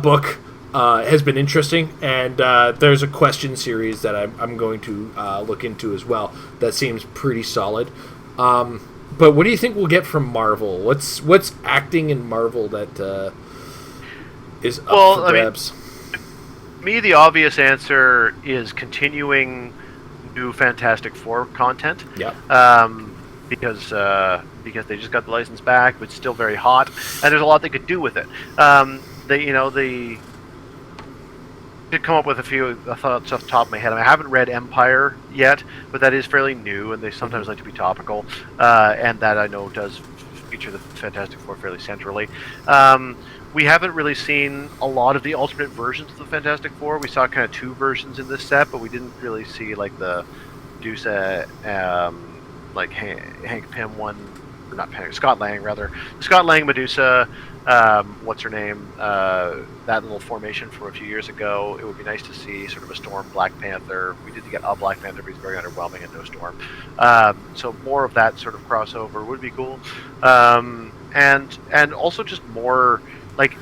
book has been interesting, and there's a question series that I'm going to look into as well. That seems pretty solid. But what do you think we'll get from Marvel? What's acting in Marvel that is up for grabs? Me, the obvious answer is continuing new Fantastic Four content. Yeah. Because they just got the license back, but it's still very hot, and there's a lot they could do with it. They did come up with a few thoughts off the top of my head. I haven't read Empire yet, but that is fairly new, and they sometimes like to be topical, and that I know does feature the Fantastic Four fairly centrally. We haven't really seen a lot of the alternate versions of the Fantastic Four. We saw kind of two versions in this set, but we didn't really see like the Medusa, like Hank Pym one, or not Hank, Scott Lang rather. Scott Lang Medusa, what's her name? That little formation from a few years ago. It would be nice to see sort of a Storm Black Panther. We did get a Black Panther, but he's very underwhelming and no Storm. So more of that sort of crossover would be cool. And also just more. Like,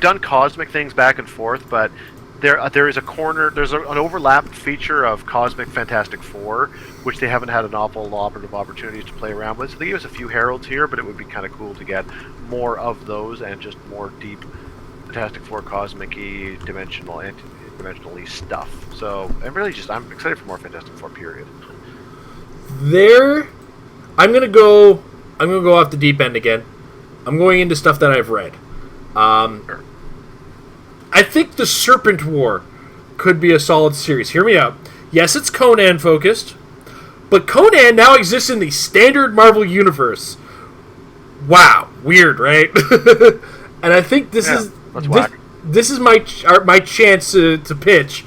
done cosmic things back and forth, but there is a corner. There's an overlap feature of Cosmic Fantastic Four, which they haven't had an awful lot of opportunities to play around with. So they give us a few heralds here, but it would be kind of cool to get more of those and just more deep Fantastic Four cosmic-y, dimensionally stuff. So I'm excited for more Fantastic Four. Period. I'm gonna go off the deep end again. I'm going into stuff that I've read. Sure. I think the Serpent War could be a solid series. Hear me out. Yes, it's Conan focused, but Conan now exists in the standard Marvel universe. Wow, weird, right? And I think this is my chance to pitch.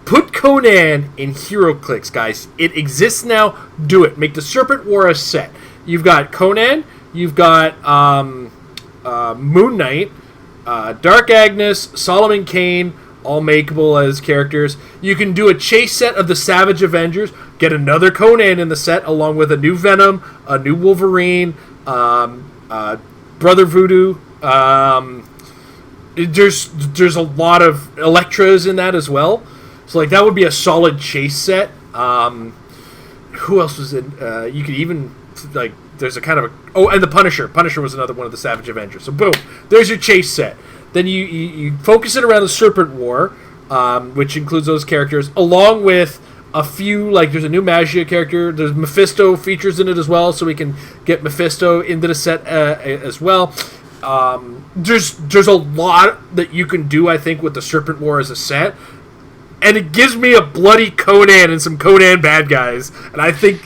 Put Conan in Heroclix, guys. It exists now. Do it. Make the Serpent War a set. You've got Conan. You've got Moon Knight, Dark Agnes, Solomon Kane, all makeable as characters. You can do a chase set of the Savage Avengers, get another Conan in the set, along with a new Venom, a new Wolverine, Brother Voodoo. There's a lot of Electras in that as well. So like that would be a solid chase set. Who else was in? You could even like. There's a kind of and the Punisher. Punisher was another one of the Savage Avengers. So boom, there's your chase set. Then you focus it around the Serpent War, which includes those characters, along with a few, like there's a new Magia character. There's Mephisto features in it as well, so we can get Mephisto into the set as well. There's a lot that you can do, I think, with the Serpent War as a set. And it gives me a bloody Conan and some Conan bad guys. And I think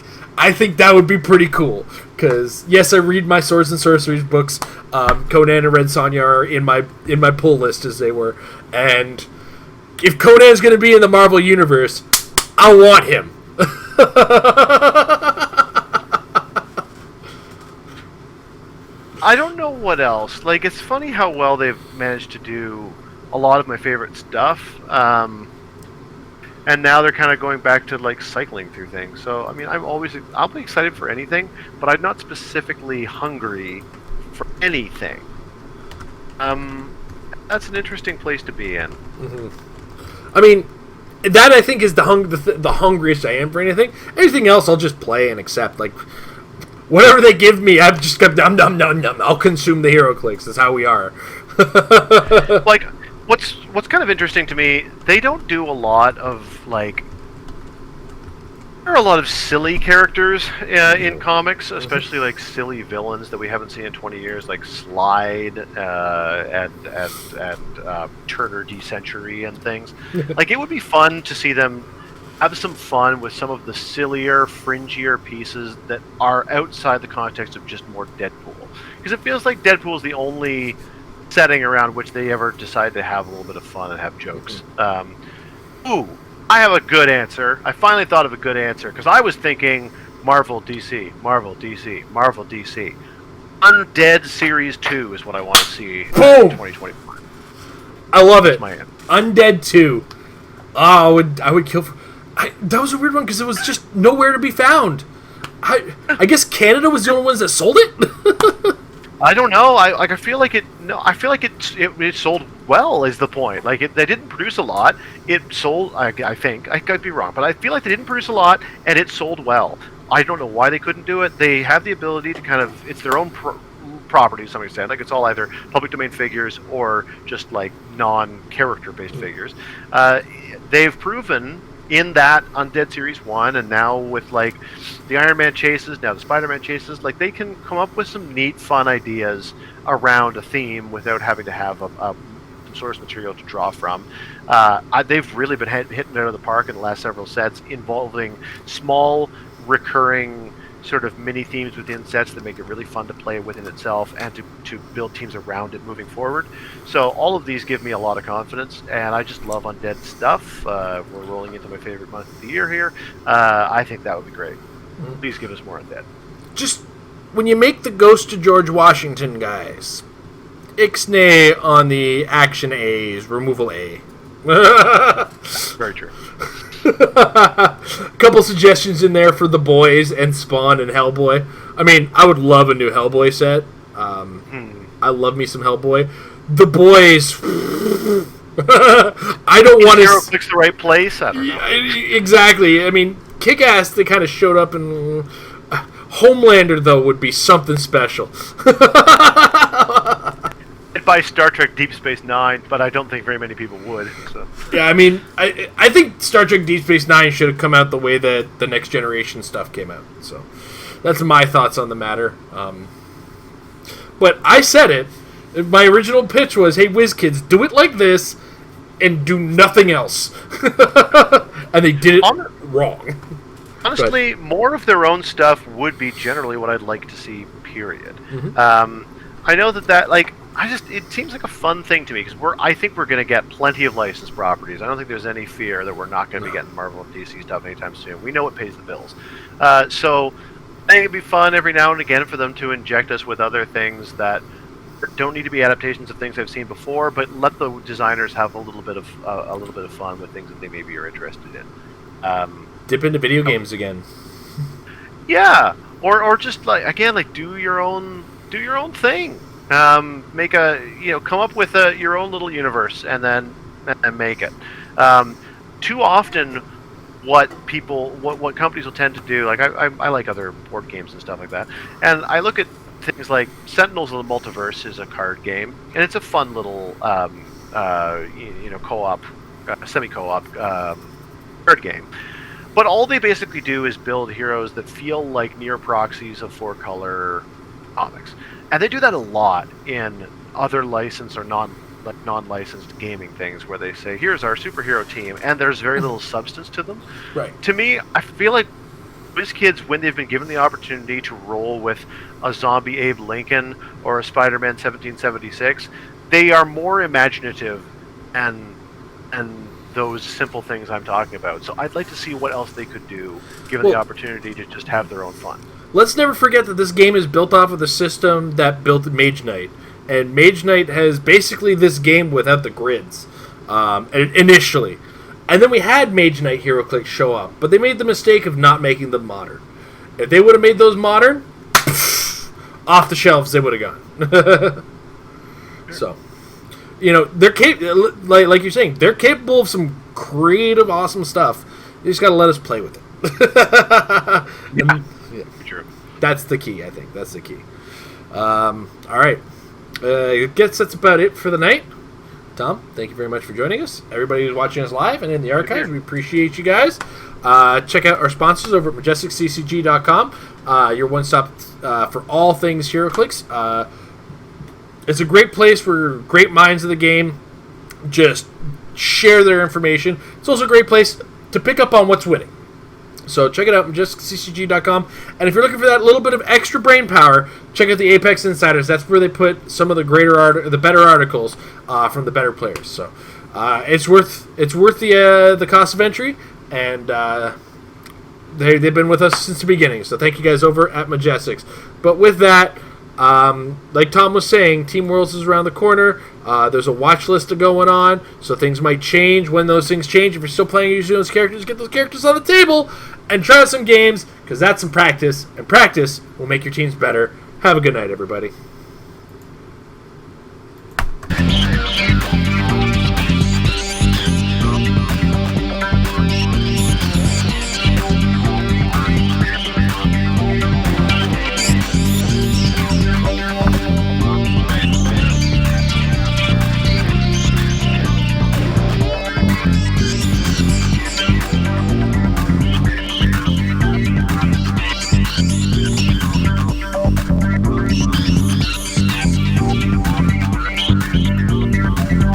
that would be pretty cool. Because, yes, I read my Swords and Sorceries books. Conan and Red Sonja are in my pull list, as they were. And if Conan's going to be in the Marvel Universe, I want him. I don't know what else. Like, it's funny how well they've managed to do a lot of my favorite stuff. And now they're kind of going back to like cycling through things. So I mean, I'll be excited for anything, but I'm not specifically hungry for anything. That's an interesting place to be in. I mean, that I think is the hungriest I am for anything. Anything else, I'll just play and accept. Like whatever they give me, I've just got num. I'll consume the Heroclix. That's how we are. Like, what's kind of interesting to me, they don't do a lot of like. There are a lot of silly characters in comics, especially like silly villains that we haven't seen in 20 years, like Slide and Turner D Century and things. Like, it would be fun to see them have some fun with some of the sillier, fringier pieces that are outside the context of just more Deadpool, because it feels like Deadpool is the only setting around which they ever decide to have a little bit of fun and have jokes. I have a good answer. I finally thought of a good answer, because I was thinking Marvel DC, Marvel DC, Marvel DC. Undead Series 2 is what I want to see in 2021. I love it. That's my answer. Undead 2. Oh, I would kill for... that was a weird one, because it was just nowhere to be found. I guess Canada was the only ones that sold it? I don't know. I feel like it. No, I feel like it sold well. Is the point? Like, they didn't produce a lot. It sold. I think I could be wrong, but I feel like they didn't produce a lot, and it sold well. I don't know why they couldn't do it. They have the ability to kind of. It's their own property to some extent. Like, it's all either public domain figures or just like non-character based figures. They've proven in that Undead Series 1, and now with like the Iron Man chases, now the Spider-Man chases, like, they can come up with some neat, fun ideas around a theme without having to have a source material to draw from. They've really been hitting it out of the park in the last several sets, involving small, recurring sort of mini themes within sets that make it really fun to play within itself and to build teams around it moving forward. So all of these give me a lot of confidence, and I just love Undead stuff. We're rolling into my favorite month of the year here. I think that would be great. Please give us more Undead. Just when you make the Ghost of George Washington guys, Ixnay on the action A's, removal A. Very true. A couple suggestions in there for the boys and Spawn and Hellboy. I mean, I would love a new Hellboy set. I love me some Hellboy. The boys. I don't want to. Heroclix the right place. I don't know. Exactly. I mean, Kick-Ass. They kind of showed up in. Homelander though would be something special. By Star Trek Deep Space Nine, but I don't think very many people would. So. Yeah, I mean, I think Star Trek Deep Space Nine should have come out the way that the Next Generation stuff came out. So that's my thoughts on the matter. But I said it. My original pitch was, hey, WizKids, do it like this and do nothing else. And they did it wrong. Honestly, more of their own stuff would be generally what I'd like to see, period. I know that like, it seems like a fun thing to me, because I think we're going to get plenty of licensed properties. I don't think there's any fear that we're not going to be getting Marvel and DC stuff anytime soon. We know what pays the bills. So I think it'd be fun every now and again for them to inject us with other things that don't need to be adaptations of things I've seen before, but let the designers have a little bit of fun with things that they maybe are interested in. Dip into video games again. Yeah, or just like, again, like, do your own thing. Make come up with your own little universe and then make it. Too often, what companies will tend to do, like, I like other board games and stuff like that, and I look at things like Sentinels of the Multiverse is a card game, and it's a fun little co-op, semi-co-op card game. But all they basically do is build heroes that feel like near proxies of 4-color comics. And they do that a lot in other licensed or non-licensed gaming things, where they say, here's our superhero team, and there's very little substance to them. Right. To me, I feel like WizKids, when they've been given the opportunity to roll with a zombie Abe Lincoln or a Spider-Man 1776, they are more imaginative and those simple things I'm talking about. So I'd like to see what else they could do, given the opportunity to just have their own fun. Let's never forget that this game is built off of the system that built Mage Knight. And Mage Knight has basically this game without the grids, initially. And then we had Mage Knight Heroclix show up, but they made the mistake of not making them modern. If they would have made those modern, off the shelves they would have gone. So, they're like you're saying, they're capable of some creative, awesome stuff. You just got to let us play with it. Yeah. True. That's the key, I think. That's the key. All right. I guess that's about it for the night. Tom, thank you very much for joining us. Everybody who's watching us live and in the archives, we appreciate you guys. Check out our sponsors over at MajesticCCG.com. Your one-stop for all things Heroclix. It's a great place where great minds of the game just share their information. It's also a great place to pick up on what's winning. So check it out, MajesticCCG.com. And if you're looking for that little bit of extra brain power, check out the Apex Insiders. That's where they put some of the the better articles from the better players. So it's worth the cost of entry, and they've been with us since the beginning. So thank you guys over at Majestics. But with that, like Tom was saying, Team Worlds is around the corner. There's a watch list going on, so things might change. When those things change, if you're still playing using those characters, get those characters on the table and try some games, because that's some practice, and practice will make your teams better. Have a good night, everybody.